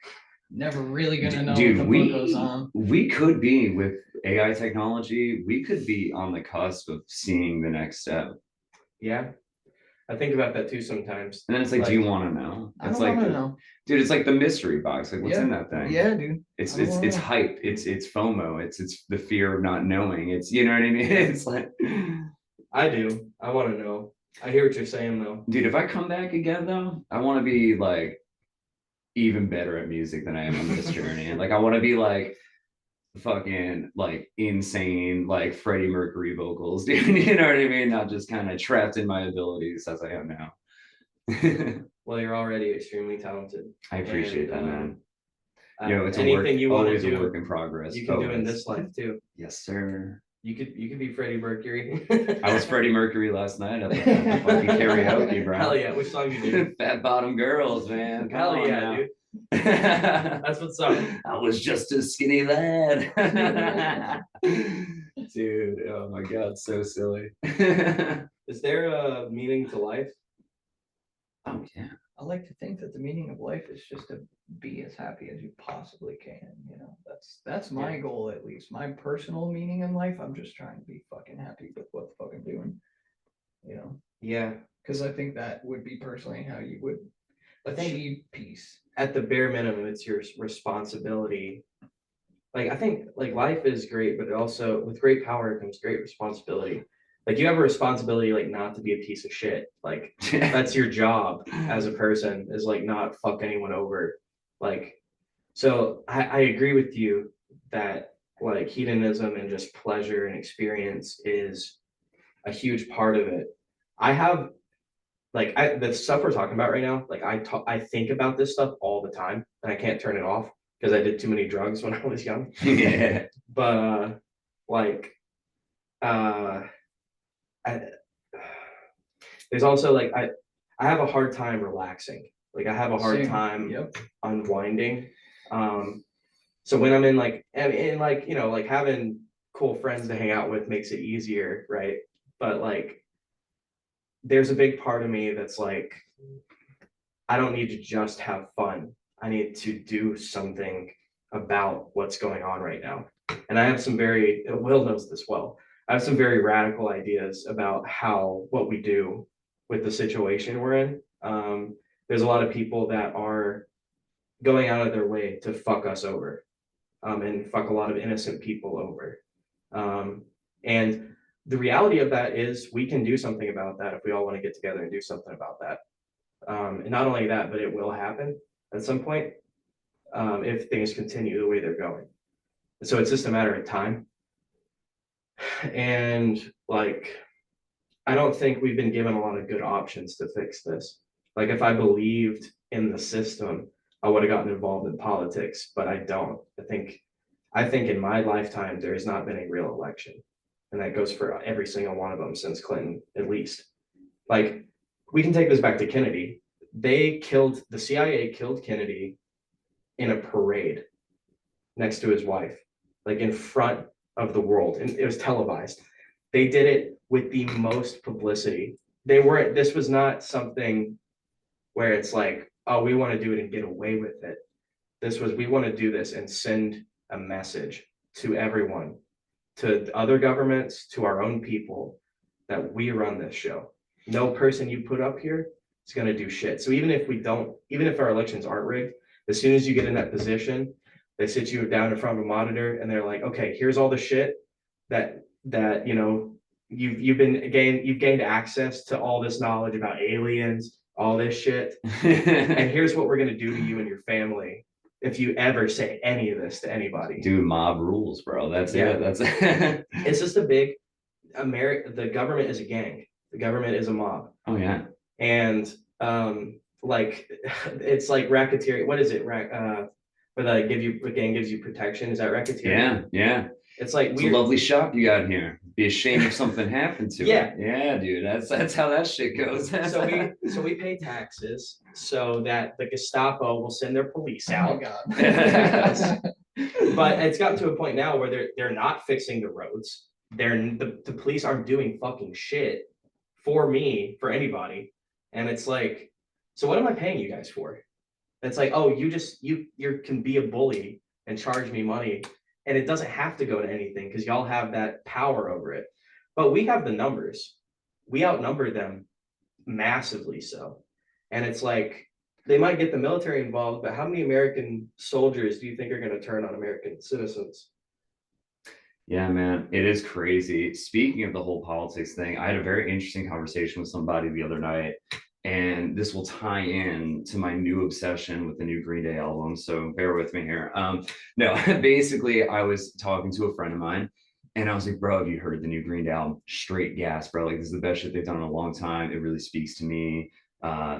never really gonna know Dude, what the fuck goes on. we could be with AI technology, we could be on the cusp of seeing the next step. Yeah. I think about that too sometimes. And then it's like, do you want to know? I It's don't like, wanna know. dude, it's like the mystery box. Like, what's in that thing? Yeah, dude. It's I don't wanna know. hype. It's FOMO. It's the fear of not knowing. It's, you know what I mean? It's like, I do. I want to know. I hear what you're saying though. dude, if I come back again though, I want to be like even better at music than I am on this journey. And like I want to be like fucking like insane like Freddie Mercury vocals, dude. You know what I mean? Not just kind of trapped in my abilities as I am now. Well, you're already extremely talented. I appreciate And, that, man. It's anything you want to always a do, work in progress. you can do in always. this life too. Yes, sir. You could be Freddie Mercury. I was Freddie Mercury last night at the fucking karaoke, bro. Hell yeah! Which song you do? Fat bottom girls, man. Come Hell on yeah, now. dude. That's what's up. I was just a skinny lad. Dude, oh my god, so silly. Is there a meaning to life? Oh yeah. I like to think that the meaning of life is just to be as happy as you possibly can. That's my goal, at least. My personal meaning in life, I'm just trying to be fucking happy with what the fuck I'm doing. Yeah. Because I think that would be personally how you would I think achieve peace. at the bare minimum, it's your responsibility. Like I think like life is great, but also with great power comes great responsibility. like you have a responsibility like not to be a piece of shit. Like that's your job as a person, is like not fuck anyone over. Like, so I agree with you that like hedonism and just pleasure and experience is a huge part of it. I have like the stuff we're talking about right now, like I think about this stuff all the time and I can't turn it off because I did too many drugs when I was young. Yeah. But like uh I, there's also like I have a hard time relaxing. Like I have a hard Same. time Yep. unwinding. So when I'm in like and like like having cool friends to hang out with makes it easier, right? But like there's a big part of me that's like I don't need to just have fun. I need to do something about what's going on right now. And I have some very, Will knows this well. I have some very radical ideas about what we do with the situation we're in. There's a lot of people that are going out of their way to fuck us over, and fuck a lot of innocent people over. And the reality of that is we can do something about that if we all want to get together and do something about that. And not only that, but it will happen at some point, if things continue the way they're going. So it's just a matter of time. And like, I don't think we've been given a lot of good options to fix this. Like, if I believed in the system, I would have gotten involved in politics, but I don't. I think in my lifetime, there has not been a real election. And that goes for every single one of them since Clinton, at least. Like, we can take this back to Kennedy. The CIA killed Kennedy in a parade next to his wife, like in front of the world, and it was televised. They did it with the most publicity. This was not something where it's like, oh, we want to do it and get away with it. This was, we want to do this and send a message to everyone, to other governments, to our own people, that we run this show. No person you put up here is going to do shit. So even if our elections aren't rigged, as soon as you get in that position, they sit you down in front of a monitor and they're like, okay, here's all the shit that you've gained access to all this knowledge about aliens, all this shit, and here's what we're going to do to you and your family if you ever say any of this to anybody. Dude, mob rules, bro. That's Yeah. it. That's It's just a big the government is a gang. The government is a mob. Oh yeah. And like it's like racketeering. What is it? Where the gang gives you protection. Is that racketeering? Yeah, yeah. It's like It's a lovely shop you got here. Be ashamed if something happened to Yeah. it. Yeah, dude. That's how that shit goes. So we pay taxes so that the Gestapo will send their police Oh out. God. But it's gotten to a point now where they're not fixing the roads. The police aren't doing fucking shit for anybody. And it's like, so what am I paying you guys for? It's like, oh, you can be a bully and charge me money. And it doesn't have to go to anything because y'all have that power over it. But we have the numbers. We outnumber them massively so. And it's like, they might get the military involved, but how many American soldiers do you think are going to turn on American citizens? Yeah, man, it is crazy. Speaking of the whole politics thing, I had a very interesting conversation with somebody the other night, and this will tie in to my new obsession with the new Green Day album. So bear with me here. No, basically, I was talking to a friend of mine, and I was like, "Bro, have you heard the new Green Day album? Straight gas, bro! Like this is the best shit they've done in a long time. It really speaks to me.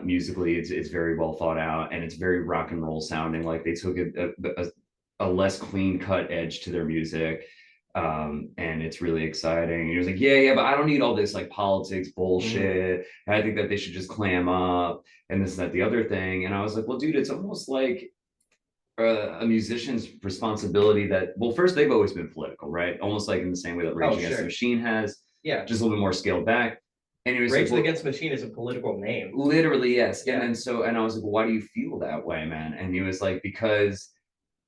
Musically, it's very well thought out, and it's very rock and roll sounding. Like they took a less clean cut edge to their music." And it's really exciting. And he was like, yeah, but I don't need all this like politics bullshit. I think that they should just clam up and this, that, the other thing. And I was like, well, dude, it's almost like a musician's responsibility that, well, first, they've always been political, right? Almost like in the same way that Rage Against the Machine has, Yeah. just a little bit more scaled back. And he was Rage like, Against the Machine is a political name. Literally, yes. Yeah. And I was like, well, why do you feel that way, man? And he was like, because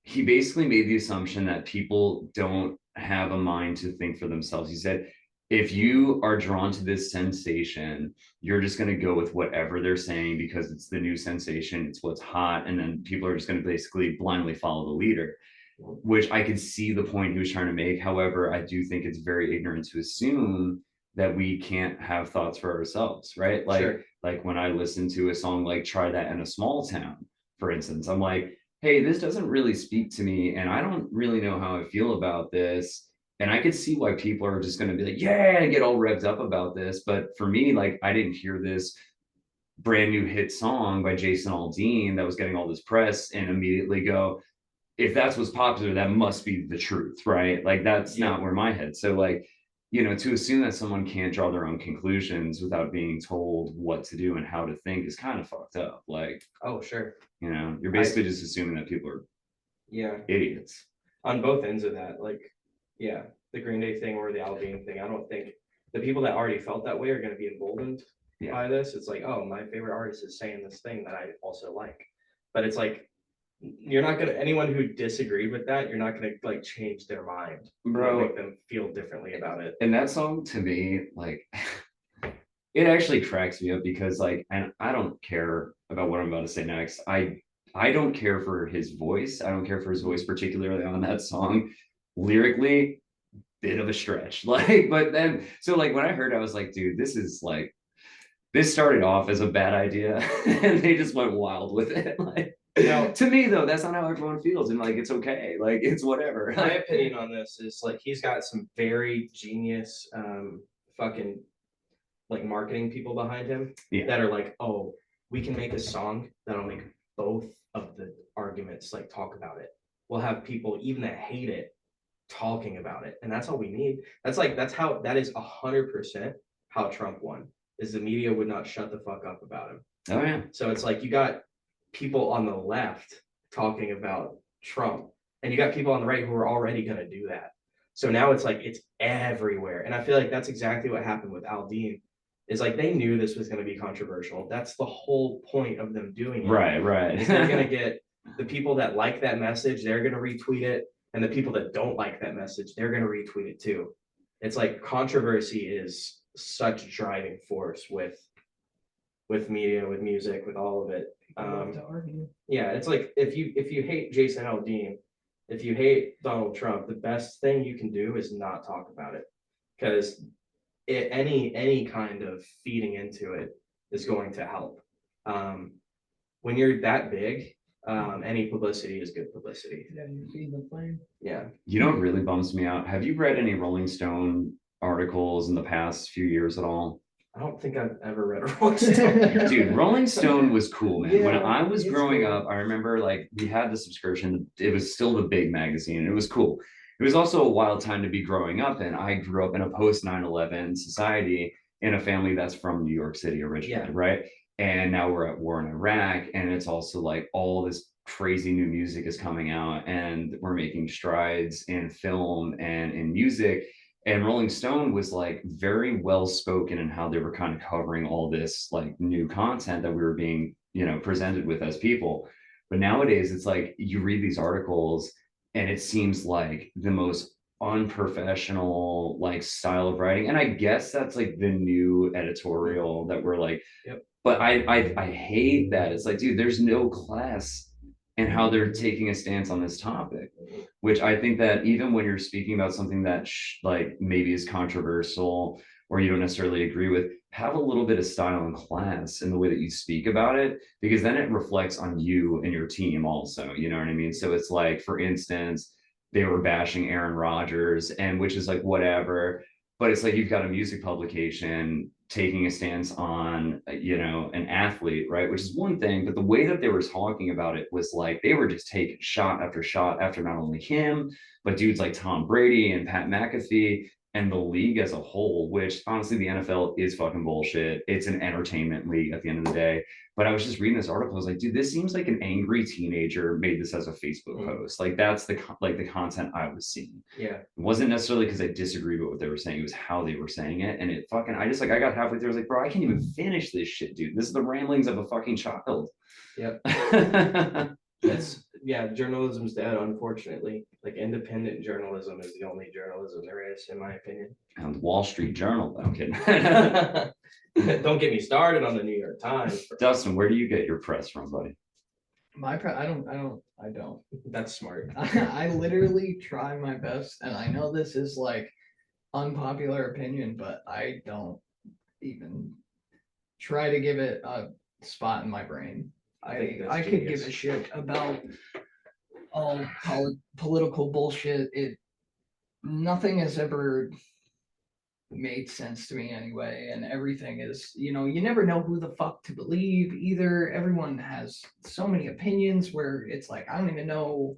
he basically made the assumption that people don't have a mind to think for themselves. He said, if you are drawn to this sensation, you're just going to go with whatever they're saying because it's the new sensation, it's what's hot, and then people are just going to basically blindly follow the leader, which I could see the point he was trying to make. However, I do think it's very ignorant to assume that we can't have thoughts for ourselves, right? Sure. Like when I listen to a song like Try That in a Small Town, for instance, I'm like, hey, this doesn't really speak to me, and I don't really know how I feel about this. And I could see why people are just going to be like, yeah, and get all revved up about this. But for me, like, I didn't hear this brand new hit song by Jason Aldean that was getting all this press and immediately go, if that's what's popular, that must be the truth, right? Like that's Yeah. not where my head. So like, to assume that someone can't draw their own conclusions without being told what to do and how to think is kind of fucked up. Like, Oh, sure. you're basically just assuming that people are Yeah. idiots. On both ends of that, like, yeah, the Green Day thing or the Aldean thing, I don't think the people that already felt that way are gonna be emboldened Yeah. by this. It's like, oh, my favorite artist is saying this thing that I also like. But it's like, you're not gonna, anyone who disagreed with that, you're not gonna like change their mind. Bro. Make them feel differently about it. And that song to me, like, it actually cracks me up because like, and I don't care about what I'm about to say next. I don't care for his voice. I don't care for his voice particularly on that song. Lyrically, bit of a stretch. Like, but then so like when I heard, I was like, dude, this started off as a bad idea, and they just went wild with it. Like, to me though, that's not how everyone feels, and like it's okay. Like it's whatever. My opinion on this is like he's got some very genius fucking like marketing people behind him that are like, oh, we can make a song that'll make both of the arguments like talk about it. We'll have people even that hate it talking about it, and that's all we need. That is 100% how Trump won. Is the media would not shut the fuck up about him. Oh yeah. So it's like you got people on the left talking about Trump, and you got people on the right who are already going to do that. So now it's like it's everywhere, and I feel like that's exactly what happened with Aldean. Is like they knew this was going to be controversial. That's the whole point of them doing it. Right. Is they're going to get the people that like that message, they're going to retweet it, and the people that don't like that message, they're going to retweet it too. It's like controversy is such a driving force with media, with music, with all of it. Yeah, it's like if you hate Jason Aldean, if you hate Donald Trump, the best thing you can do is not talk about it, because any kind of feeding into it is going to help. When you're that big, any publicity is good publicity. Yeah, you feed the flame. Yeah. You know what really bums me out? Have you read any Rolling Stone articles in the past few years at all? I don't think I've ever read a Rolling Stone. Dude, Rolling Stone was cool, man. When Yeah, I was it's growing cool. up, I remember like we had the subscription. It was still the big magazine, and it was cool. It was also a wild time to be growing up, and I grew up in a post 9/11 society in a family that's from New York City originally, Yeah. right? And now we're at war in Iraq, and it's also like all this crazy new music is coming out, and we're making strides in film and in music. And Rolling Stone was like very well spoken in how they were kind of covering all this like new content that we were being, presented with as people. But nowadays it's like you read these articles and it seems like the most unprofessional like style of writing. And I guess that's like the new editorial that we're like, Yep. But I hate that. It's like, dude, there's no class in how they're taking a stance on this topic, which I think that even when you're speaking about something that like maybe is controversial or you don't necessarily agree with, have a little bit of style and class in the way that you speak about it, because then it reflects on you and your team also, you know what I mean? So it's like, for instance, they were bashing Aaron Rodgers, and which is like whatever, but it's like you've got a music publication taking a stance on an athlete, right, which is one thing, but the way that they were talking about it was like they were just taking shot after not only him but dudes like Tom Brady and Pat McAfee and the league as a whole, which honestly the NFL is fucking bullshit. It's an entertainment league at the end of the day. But I was just reading this article, I was like, dude, this seems like an angry teenager made this as a Facebook post. Like that's the content I was seeing. Yeah. It wasn't necessarily because I disagreed with what they were saying, it was how they were saying it. And it fucking, I got halfway through, I was like, bro, I can't even finish this shit, dude. This is the ramblings of a fucking child. Yep. Journalism's dead, unfortunately. Like independent journalism is the only journalism there is, in my opinion. And Wall Street Journal, I'm kidding. Don't get me started on the New York Times. Dustin, where do you get your press from, buddy? I don't. That's smart. I literally try my best, and I know this is like unpopular opinion, but I don't even try to give it a spot in my brain. I think that's I could give genius. a shit about all political bullshit. Nothing has ever made sense to me anyway, and everything is, you never know who the fuck to believe either. Everyone has so many opinions where it's like I don't even know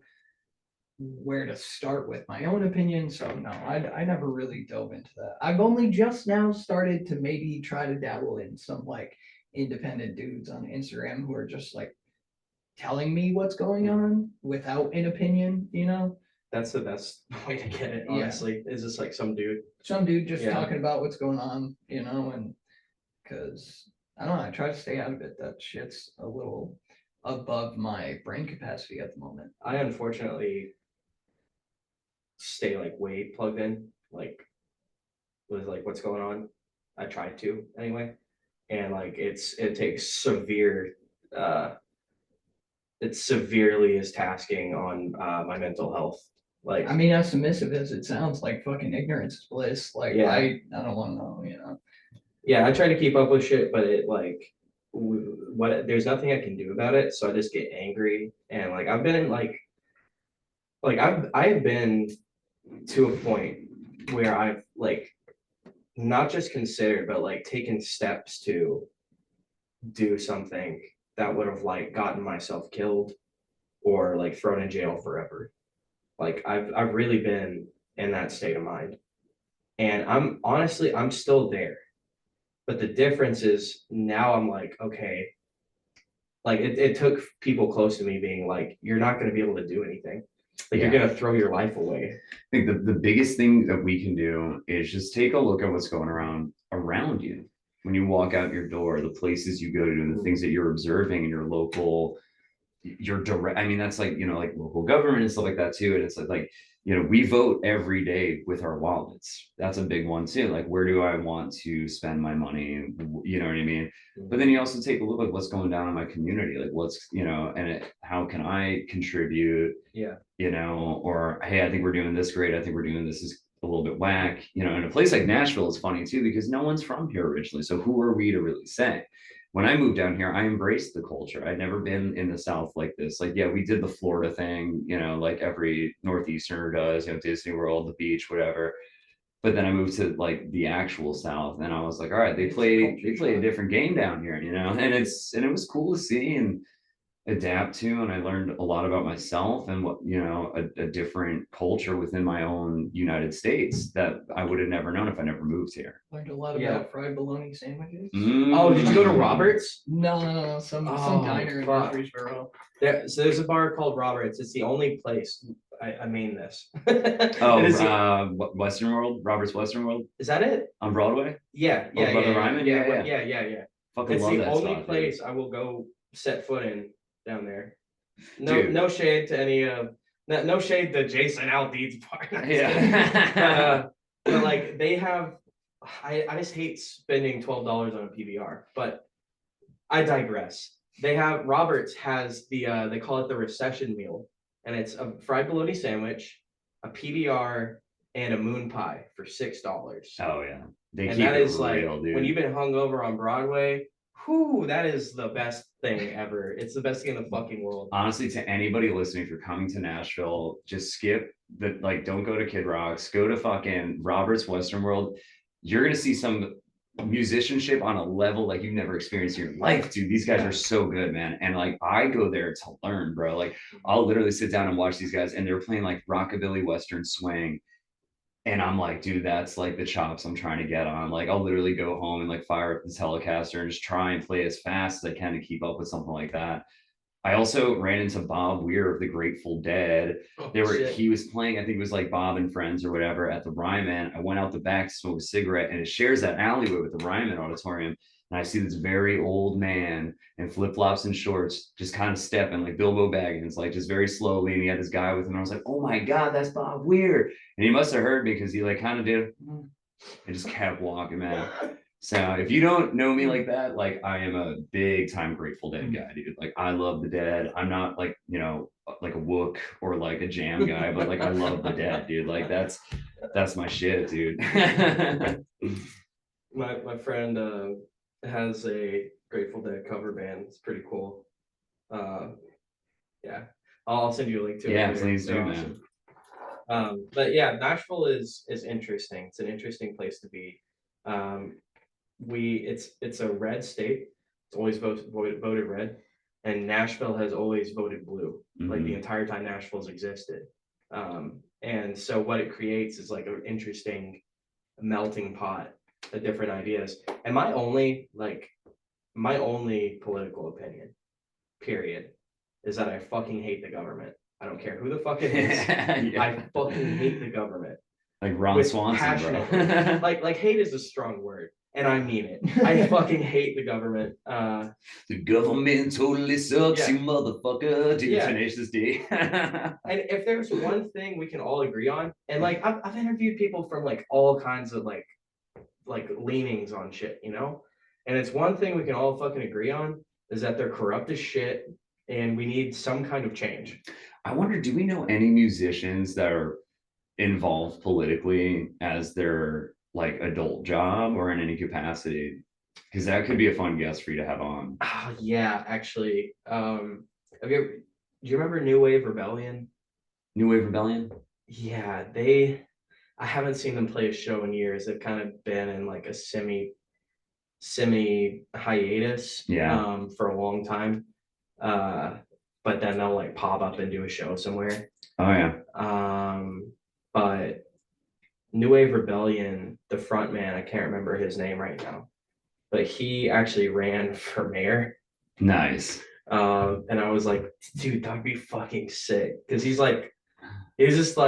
where to start with my own opinion. So no, I never really dove into that. I've only just now started to maybe try to dabble in some like independent dudes on Instagram who are just like telling me what's going on without an opinion. That's the best way to get it, Yeah. honestly, is just like some dude. Some dude just Yeah. talking about what's going on, and because I don't know, I try to stay out of it. That shit's a little above my brain capacity at the moment. I unfortunately stay like way plugged in, like with like what's going on. I try to anyway. And like it takes it severely is tasking on my mental health. Like I mean, as submissive as it sounds, like fucking ignorance is bliss. Like Yeah. I don't want to know. yeah, I try to keep up with shit, but it like there's nothing I can do about it. So I just get angry and like I've been in like I've been to a point where I've like not just considered, but like taken steps to do something that would have like gotten myself killed or like thrown in jail forever. Like I've really been in that state of mind. And I'm still there. But the difference is now I'm like, okay, like it took people close to me being like, you're not gonna be able to do anything. Like you're Yeah. gonna throw your life away. I think the biggest thing that we can do is just take a look at what's going around you. When you walk out your door, the places you go to, and the things that you're observing in your local, your direct. I mean, that's like like local government and stuff like that too. And it's like we vote every day with our wallets. That's a big one too. Like, where do I want to spend my money? You know what I mean? But then you also take a look at what's going down in my community, like what's and how can I contribute? Yeah. Or hey, I think we're doing this great. I think we're doing this is a little bit whack. And a place like Nashville is funny too because no one's from here originally. So who are we to really say? When I moved down here, I embraced the culture. I'd never been in the South like this. Like, yeah, we did the Florida thing, like every Northeasterner does, Disney World, the beach, whatever. But then I moved to like the actual South, and I was like, all right, they play a different game down here, and it was cool to see and adapt to, and I learned a lot about myself and what a different culture within my own United States that I would have never known if I never moved here. Learned a lot Yeah. about fried bologna sandwiches. Oh, did you go to Roberts? No, some Oh, diner in fuck. Murfreesboro. So there's a bar called Roberts. It's the only place. I mean this. Oh, It is, Western World, Robert's Western World is that it? on Broadway. Yeah, Oh, Brother Ryman? Yeah. yeah. Fucking It's love the that only spot, place I will go set foot in down there. Dude. No shade to any no shade to Jason Aldean's part. Yeah. But like they have, I just hate spending $12 on a PBR. But I digress. Roberts has they call it the recession meal, and it's a fried bologna sandwich, a PBR, and a moon pie for $6. Oh yeah, they And keep that it is like real, dude. when you've been hungover on Broadway, whew, that is the best thing ever. It's the best thing in the fucking world. Honestly, to anybody listening, if you're coming to Nashville, just skip don't go to Kid Rock's, go to fucking Robert's Western World. You're gonna see some musicianship on a level like you've never experienced in your life, dude. These guys are so good, man. And like I go there to learn, bro. Like I'll literally sit down and watch these guys, and they're playing like rockabilly Western swing. And I'm like, dude, that's like the chops I'm trying to get on. Like, I'll literally go home and like fire up the Telecaster and just try and play as fast as I can to keep up with something like that. I also ran into Bob Weir of the Grateful Dead. He was playing, I think it was like Bob and Friends or whatever at the Ryman. I went out the back to smoke a cigarette, and it shares that alleyway with the Ryman Auditorium. And I see this very old man in flip-flops and shorts, just kind of stepping like Bilbo Baggins, like just very slowly. And he had this guy with him. And I was like, oh my God, that's Bob Weir. And he must have heard me because he like kind of did and just kept walking, man. So if you don't know me like that, like I am a big time Grateful Dead guy, dude. Like I love the Dead. I'm not like, like a Wook or like a Jam guy, but like I love the Dead, dude. Like that's That's my shit, dude. My friend has a Grateful Dead cover band. It's pretty cool. Yeah, I'll send you a link to it Yeah, later. please They're do, awesome. man. But yeah, Nashville is interesting. It's an interesting place to be. It's a red state. It's always voted red, and Nashville has always voted blue. Like the Mhm. entire time Nashville's existed. And so what it creates is like an interesting melting pot of different ideas. And my only political opinion, period, is that I fucking hate the government. I don't care who the fuck it is. Yeah. I fucking hate the government. Like Ron With Swanson, bro. passionate. Like hate is a strong word, and I mean it. I fucking hate the government. The government totally sucks, Yeah. you motherfucker. Dude, Yeah. Tenacious D. And if there's one thing we can all agree on, and like I've interviewed people from like all kinds of like leanings on shit, you know? And it's one thing we can all fucking agree on is that they're corrupt as shit and we need some kind of change. I wonder, do we know any musicians that are involved politically as their like adult job or in any capacity? Because that could be a fun guest for you to have on. Oh yeah, actually. Do you remember New Wave Rebellion? New Wave Rebellion? Yeah, I haven't seen them play a show in years. They've kind of been in like a semi hiatus Yeah. for a long time. But then they'll like pop up and do a show somewhere. Oh yeah. But New Wave Rebellion, the front man, I can't remember his name right now, but he actually ran for mayor. Nice. And I was like, dude, that'd be fucking sick. Cause he's just a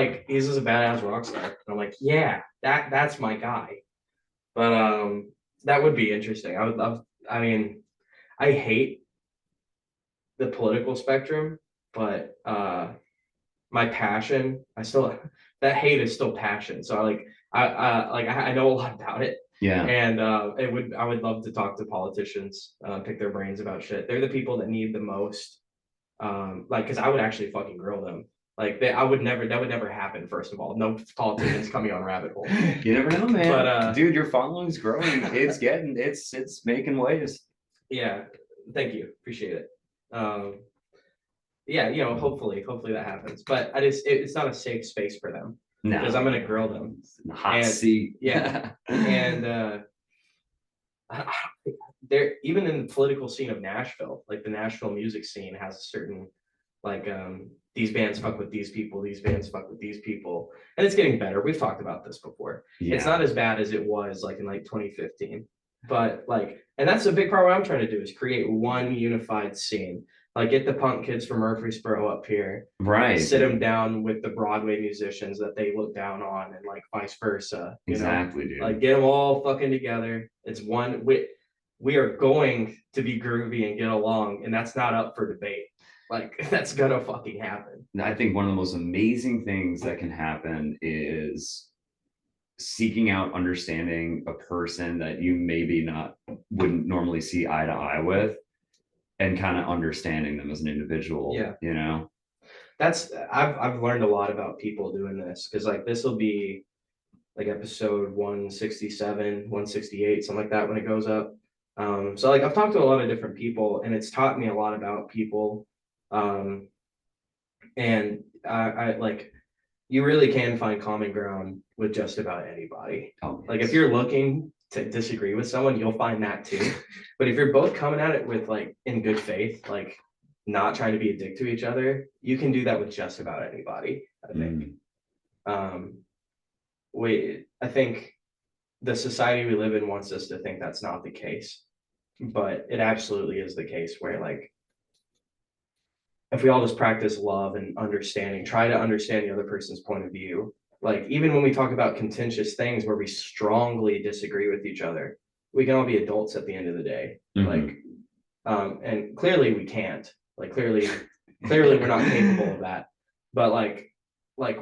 badass rock star. And I'm like, yeah, that's my guy. But that would be interesting. I would love, I mean, I hate the political spectrum, but my passion, that hate is still passion. So I know a lot about it. Yeah. And I would love to talk to politicians, pick their brains about shit. They're the people that need the most. Because I would actually fucking grill them. That would never happen. First of all, no politicians coming on Rabbit Hole. You never know, man. But dude, your following's growing. It's making waves. Yeah, thank you, appreciate it. Yeah, hopefully that happens. But it's not a safe space for them No. because I'm gonna grill them. Hot seat. Yeah, and there, even in the political scene of Nashville, like the Nashville music scene has a certain these bands fuck with these people, these bands fuck with these people, and it's getting better. We've talked about this before. Yeah. It's not as bad as it was like in 2015, but and that's a big part. What I'm trying to do is create one unified scene. Like get the punk kids from Murfreesboro up here, right? Sit them down with the Broadway musicians that they look down on, and like vice versa. Exactly, dude. Like get them all fucking together. It's one. We are going to be groovy and get along, and that's not up for debate. Like that's gonna fucking happen. I think one of the most amazing things that can happen is seeking out understanding a person that you maybe wouldn't normally see eye to eye with, and kind of understanding them as an individual. Yeah. I've learned a lot about people doing this, because like this will be like episode 167, 168, something like that when it goes up. So like I've talked to a lot of different people, and it's taught me a lot about people. And I like, you really can find common ground with just about anybody. Oh, yes. Like if you're looking to disagree with someone, you'll find that too. But if you're both coming at it with like in good faith, like not trying to be a dick to each other, you can do that with just about anybody, I think. I think the society we live in wants us to think that's not the case, but it absolutely is the case, where like if we all just practice love and understanding, try to understand the other person's point of view, like even when we talk about contentious things where we strongly disagree with each other, we can all be adults at the end of the day. Like and clearly we can't, like clearly we're not capable of that, but like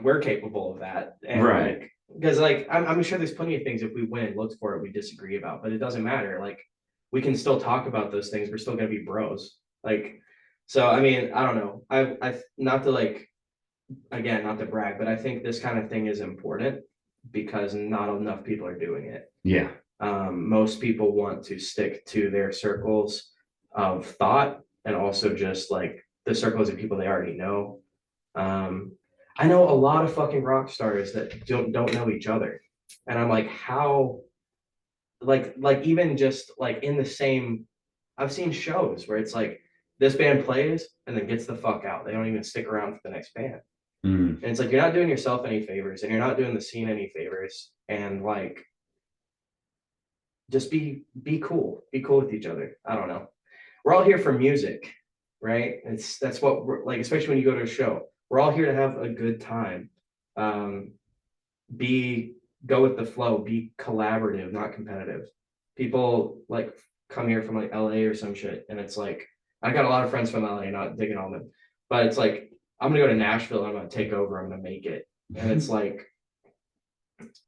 we're capable of that. And right, because like I'm sure there's plenty of things, if we went and looked for it, we disagree about, but it doesn't matter. Like we can still talk about those things. We're still gonna be bros. Like, so I mean, I don't know. I not to like, again, not to brag, but I think this kind of thing is important, because not enough people are doing it. Yeah. Most people want to stick to their circles of thought and also just like the circles of people they already know. I know a lot of fucking rock stars that don't know each other. And I'm like, how like even just like in the same I've seen shows where it's like this band plays and then gets the fuck out. They don't even stick around for the next band. Mm. And it's like you're not doing yourself any favors and you're not doing the scene any favors. And like just be cool. Be cool with each other. I don't know. We're all here for music, right? That's what we're like, especially when you go to a show. We're all here to have a good time. Be go with the flow, be collaborative, not competitive. People like come here from like LA or some shit, and it's like I got a lot of friends from LA, not digging on them, but it's like I'm gonna go to Nashville, I'm gonna take over, I'm gonna make it. And it's like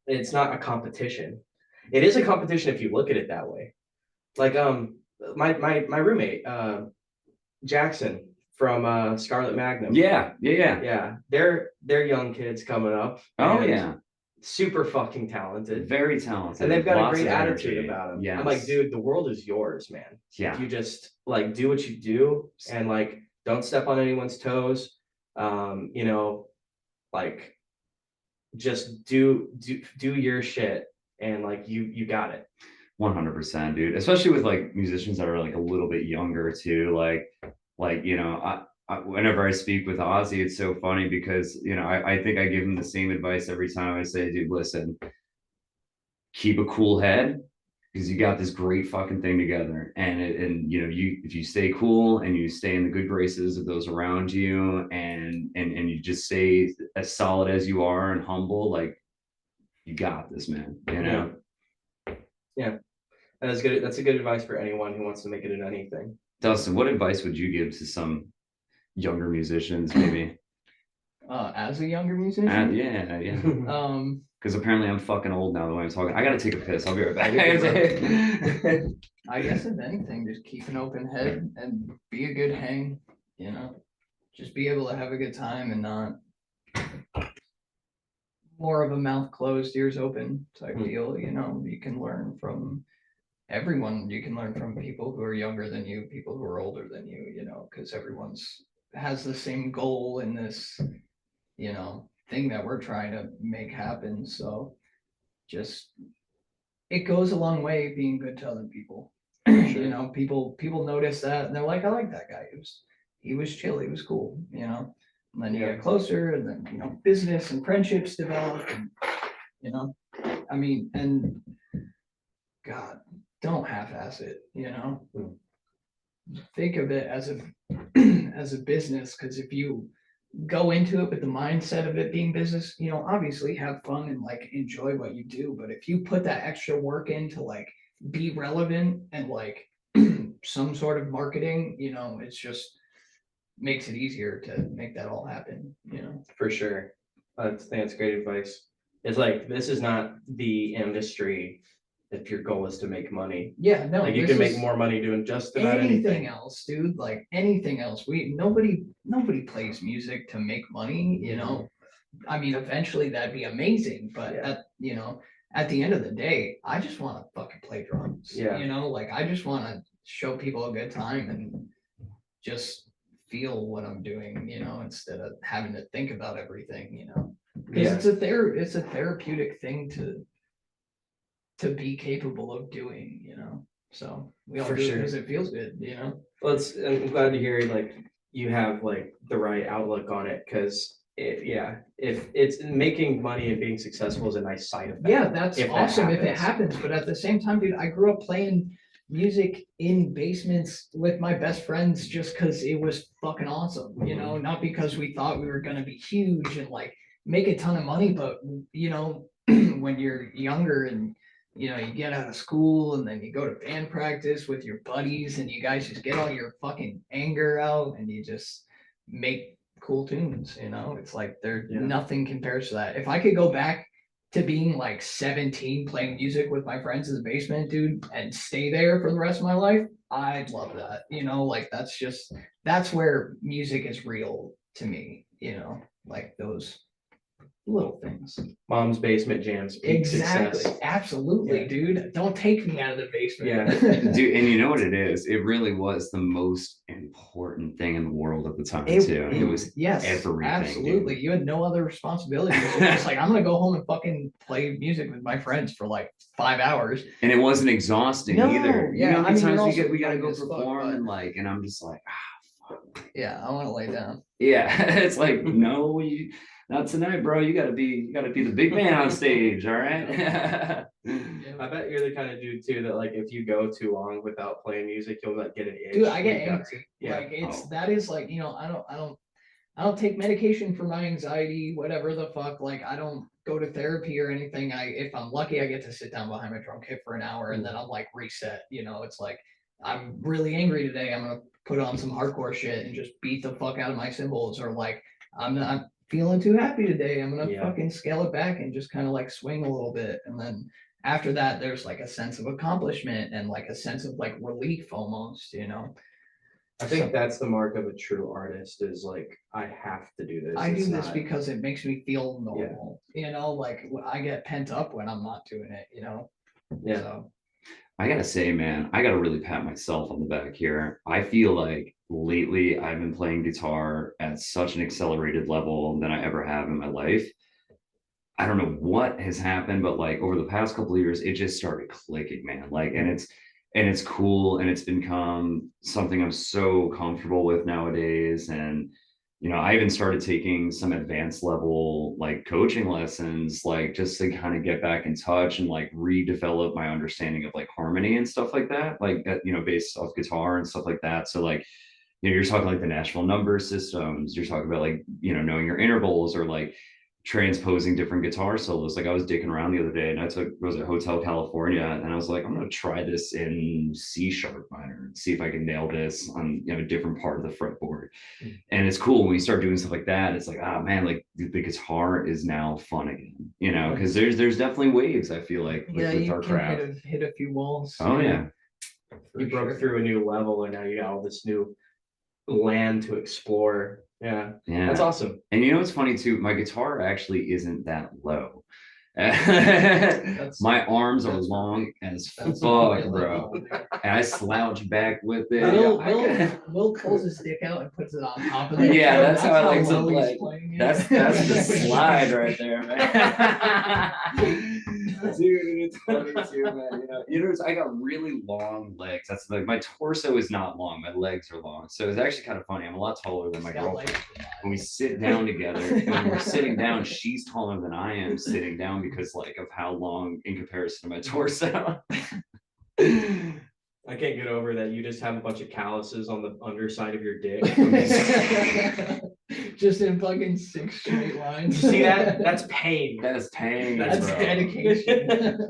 it's not a competition. It is a competition if you look at it that way. Like my roommate, Jackson from Scarlet Magnum. Yeah. Yeah. They're young kids coming up. Oh and yeah. super fucking talented. Very talented. And they've got Lots a great of attitude energy. about them. Yes. I'm like, dude, the world is yours, man. Yeah. If you just like do what you do and like don't step on anyone's toes. You know, like just do your shit and like you got it. 100%, dude. Especially with like musicians that are like a little bit younger too. Like you know, whenever I speak with Ozzy, it's so funny because you know I think I give him the same advice every time. I say, dude, listen, keep a cool head because you got this great fucking thing together, and you know you if you stay cool and you stay in the good graces of those around you, and you just stay as solid as you are and humble, like you got this, man. You know. Yeah. That's good. That's a good advice for anyone who wants to make it in anything. Dustin, what advice would you give to some younger musicians, maybe? As a younger musician, Yeah. um, Because apparently I'm fucking old now the way I'm talking. I gotta take a piss. I'll be right back. I guess if anything, just keep an open head and be a good hang, you know, just be able to have a good time and not more of a mouth closed, ears open type deal, you know. You can learn from everyone. You can learn from people who are younger than you, people who are older than you know, because everyone's has the same goal in this, you know, thing that we're trying to make happen. So just it goes a long way being good to other people. You know, people notice that and they're like, I like that guy. He was chill, he was cool, you know. And then you get closer, and then you know, business and friendships develop, and you know, I mean, and God, don't half-ass it, you know. Think of it as a as a business, because if you go into it with the mindset of it being business, you know, obviously have fun and like enjoy what you do. But if you put that extra work in to like be relevant and like some sort of marketing, you know, it's just makes it easier to make that all happen, you know. For sure. I think that's great advice. It's like this is not the industry if your goal is to make money. Yeah, no, Like you this can make is more money doing just about anything anything. else, dude. Like anything else. Nobody plays music to make money, you know. I mean, eventually that'd be amazing, but at you know, at the end of the day, I just want to fucking play drums. Yeah. You know, like I just want to show people a good time and just feel what I'm doing, you know, instead of having to think about everything, you know. Because it's a therapeutic thing to be capable of doing, you know. So we all For do it sure. because it feels good, you know. Well, I'm glad to hear like you have like the right outlook on it because if it's making money and being successful is a nice side effect. Yeah, that's if that awesome if it happens. happens. But at the same time, dude, I grew up playing music in basements with my best friends just because it was fucking awesome, you know, not because we thought we were gonna be huge and like make a ton of money, but you know, when you're younger and you know, you get out of school and then you go to band practice with your buddies and you guys just get all your fucking anger out and you just make cool tunes, you know. It's like nothing compares to that. If I could go back to being like 17 playing music with my friends in the basement, dude, and stay there for the rest of my life, I'd love that, you know. Like that's where music is real to me, you know, like those Little things. Mom's basement jams. Peak Exactly. Success. Absolutely, Yeah. dude. Don't take me out of the basement. Yeah. Dude, and you know what it is? It really was the most important thing in the world at the time, too. It was Yes, everything, absolutely. dude. You had no other responsibilities. It was just like, I'm gonna go home and fucking play music with my friends for like 5 hours. And it wasn't exhausting No, either. You yeah, know how I many mean, you're times also we gotta young go as fuck, perform but- and like, and I'm just like, Yeah, I want to lay down. yeah, it's like, no, not tonight, bro. You gotta be the big man on stage, all right? I bet you're the kind of dude too that like if you go too long without playing music, you'll like get an itch. Dude, I get when you got angry. Yeah. Like it's Oh. that is like, I don't take medication for my anxiety, whatever the fuck. Like I don't go to therapy or anything. If I'm lucky, I get to sit down behind my drum kit for an hour and then I'm like reset. It's like I'm really angry today. I'm gonna put on some hardcore shit and just beat the fuck out of my cymbals, or like I'm not feeling too happy today. I'm gonna Yeah. fucking scale it back and just kind of like swing a little bit. And then after that, there's like a sense of accomplishment and like a sense of like relief almost. I think that's the mark of a true artist is like, I have to do this. I do It's this not- because it makes me feel normal. Like I get pent up when I'm not doing it. Yeah. So I gotta say, man, I gotta really pat myself on the back here. I feel like lately I've been playing guitar at such an accelerated level than I ever have in my life. I don't know what has happened, but like over the past couple of years, it just started clicking, man. Like, and it's cool, and it's become something I'm so comfortable with nowadays. And I even started taking some advanced level like coaching lessons, like just to kind of get back in touch and like redevelop my understanding of like harmony and stuff like that, like based off guitar and stuff like that. So like, you're talking like the Nashville number systems, you're talking about like, knowing your intervals or like transposing different guitar solos. Like I was dicking around the other day and was at Hotel California and I was like, I'm gonna try this in C sharp minor and see if I can nail this on a different part of the fretboard. And it's cool when you start doing stuff like that. It's like, ah man, like the guitar is now fun again, because there's definitely waves, I feel like yeah, with you our can craft. hit a few walls. Oh yeah. You broke through a new level and now you got all this new land to explore. Yeah. Yeah. That's awesome. And what's funny too, my guitar actually isn't that low. My arms are that's long as That's fuck, really bro. cool, dude. And I slouch back with it. Will pulls his dick out and puts it on top of it. Yeah, that's how I like to well he's play. playing it. That's the slide right there, man. Dude, it's funny too, man. I got really long legs. That's like my torso is not long, my legs are long. So it's actually kind of funny. I'm a lot taller than my He's got girlfriend. legs for When we that. sit down together, and when we're sitting down, she's taller than I am sitting down because like of how long in comparison to my torso. I can't get over that you just have a bunch of calluses on the underside of your dick. Just in fucking 6 straight lines. See that? That's pain. That's pain. That's bro. dedication.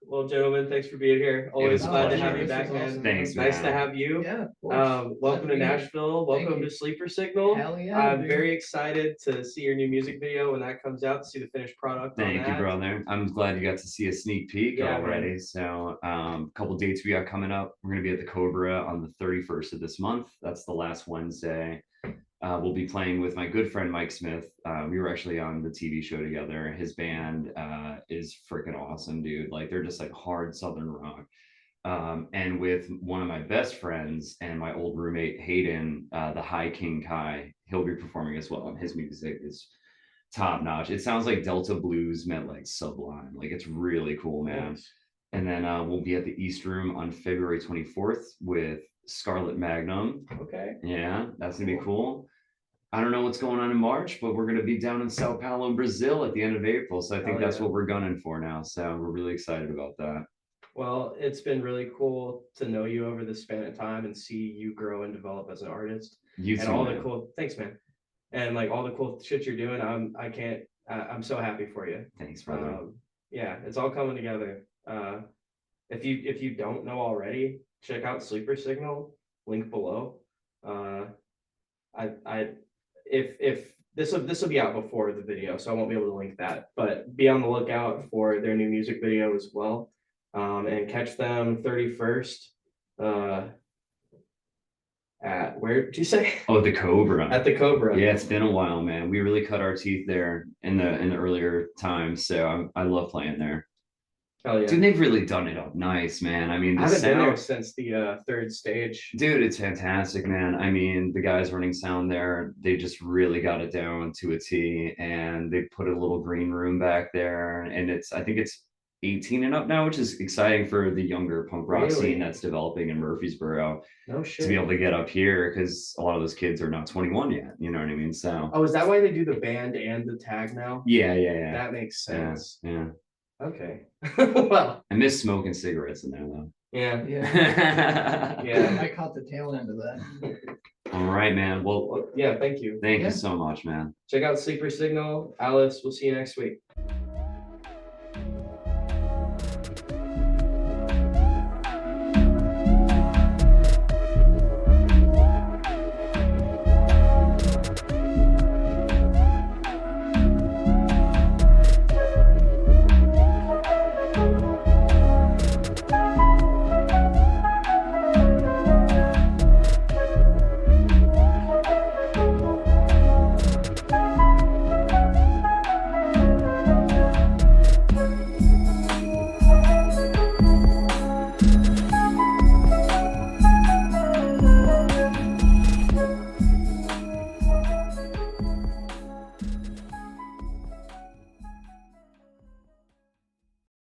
Well, gentlemen, thanks for being here. Always was a glad to pleasure. have you This back, was man. awesome. Thanks, Nice to man. have you. Yeah, of course. Welcome to be here. Nashville. Thank Welcome you. to Sleeper Signal. Hell yeah, I'm dude. very excited to see your new music video when that comes out, to see the finished product. on Thank you, that. brother. I'm glad you got to see a sneak peek Yeah, already. So, a couple dates we got coming up. We're gonna be at the Cobra on the 31st of this month. That's the last Wednesday. We'll be playing with my good friend Mike Smith. We were actually on the TV show together. His band is freaking awesome, dude. Like they're just like hard Southern rock. And with one of my best friends and my old roommate Hayden, the High King Kai, he'll be performing as well. And his music is top notch. It sounds like Delta blues met like Sublime. Like it's really cool, man. Nice. And then we'll be at the East Room on February 24th with Scarlet Magnum. Okay. Yeah, that's gonna be cool. I don't know what's going on in March, but we're gonna be down in Sao Paulo, Brazil at the end of April. So I think Hell that's yeah. what we're gunning for now. So we're really excited about that. Well, it's been really cool to know you over this span of time and see you grow and develop as an artist. You And too, all man. the cool, thanks, man. And like all the cool shit you're doing, I'm so happy for you. Thanks, brother. Yeah, it's all coming together. If you don't know already, check out Sleeper Signal, link below. If this will be out before the video, so I won't be able to link that, but be on the lookout for their new music video as well. And catch them 31st at, where did you say? Oh, the Cobra. At the Cobra. Yeah, it's been a while, man. We really cut our teeth there in the earlier times, so I love playing there. Hell yeah. Dude, they've really done it up nice, man. I mean, I the haven't been there sound, since the third stage. dude, it's fantastic, man. I mean, the guys running sound there, they just really got it down to a T, and they put a little green room back there, and I think it's 18 and up now, which is exciting for the younger punk rock Really? scene that's developing in Murfreesboro No to shit. be able to get up here because a lot of those kids are not 21 yet. You know what I mean? So Oh, is that why they do the band and the tag now? yeah. That makes Yeah, sense. yeah. Okay. Well, I miss smoking cigarettes in there though. yeah. Yeah, Yeah. I caught the tail end of that. All right, man. Well, Well, yeah, thank you. thank Yeah. you so much, man. Check out Sleeper Signal. Alice, we'll see you next week.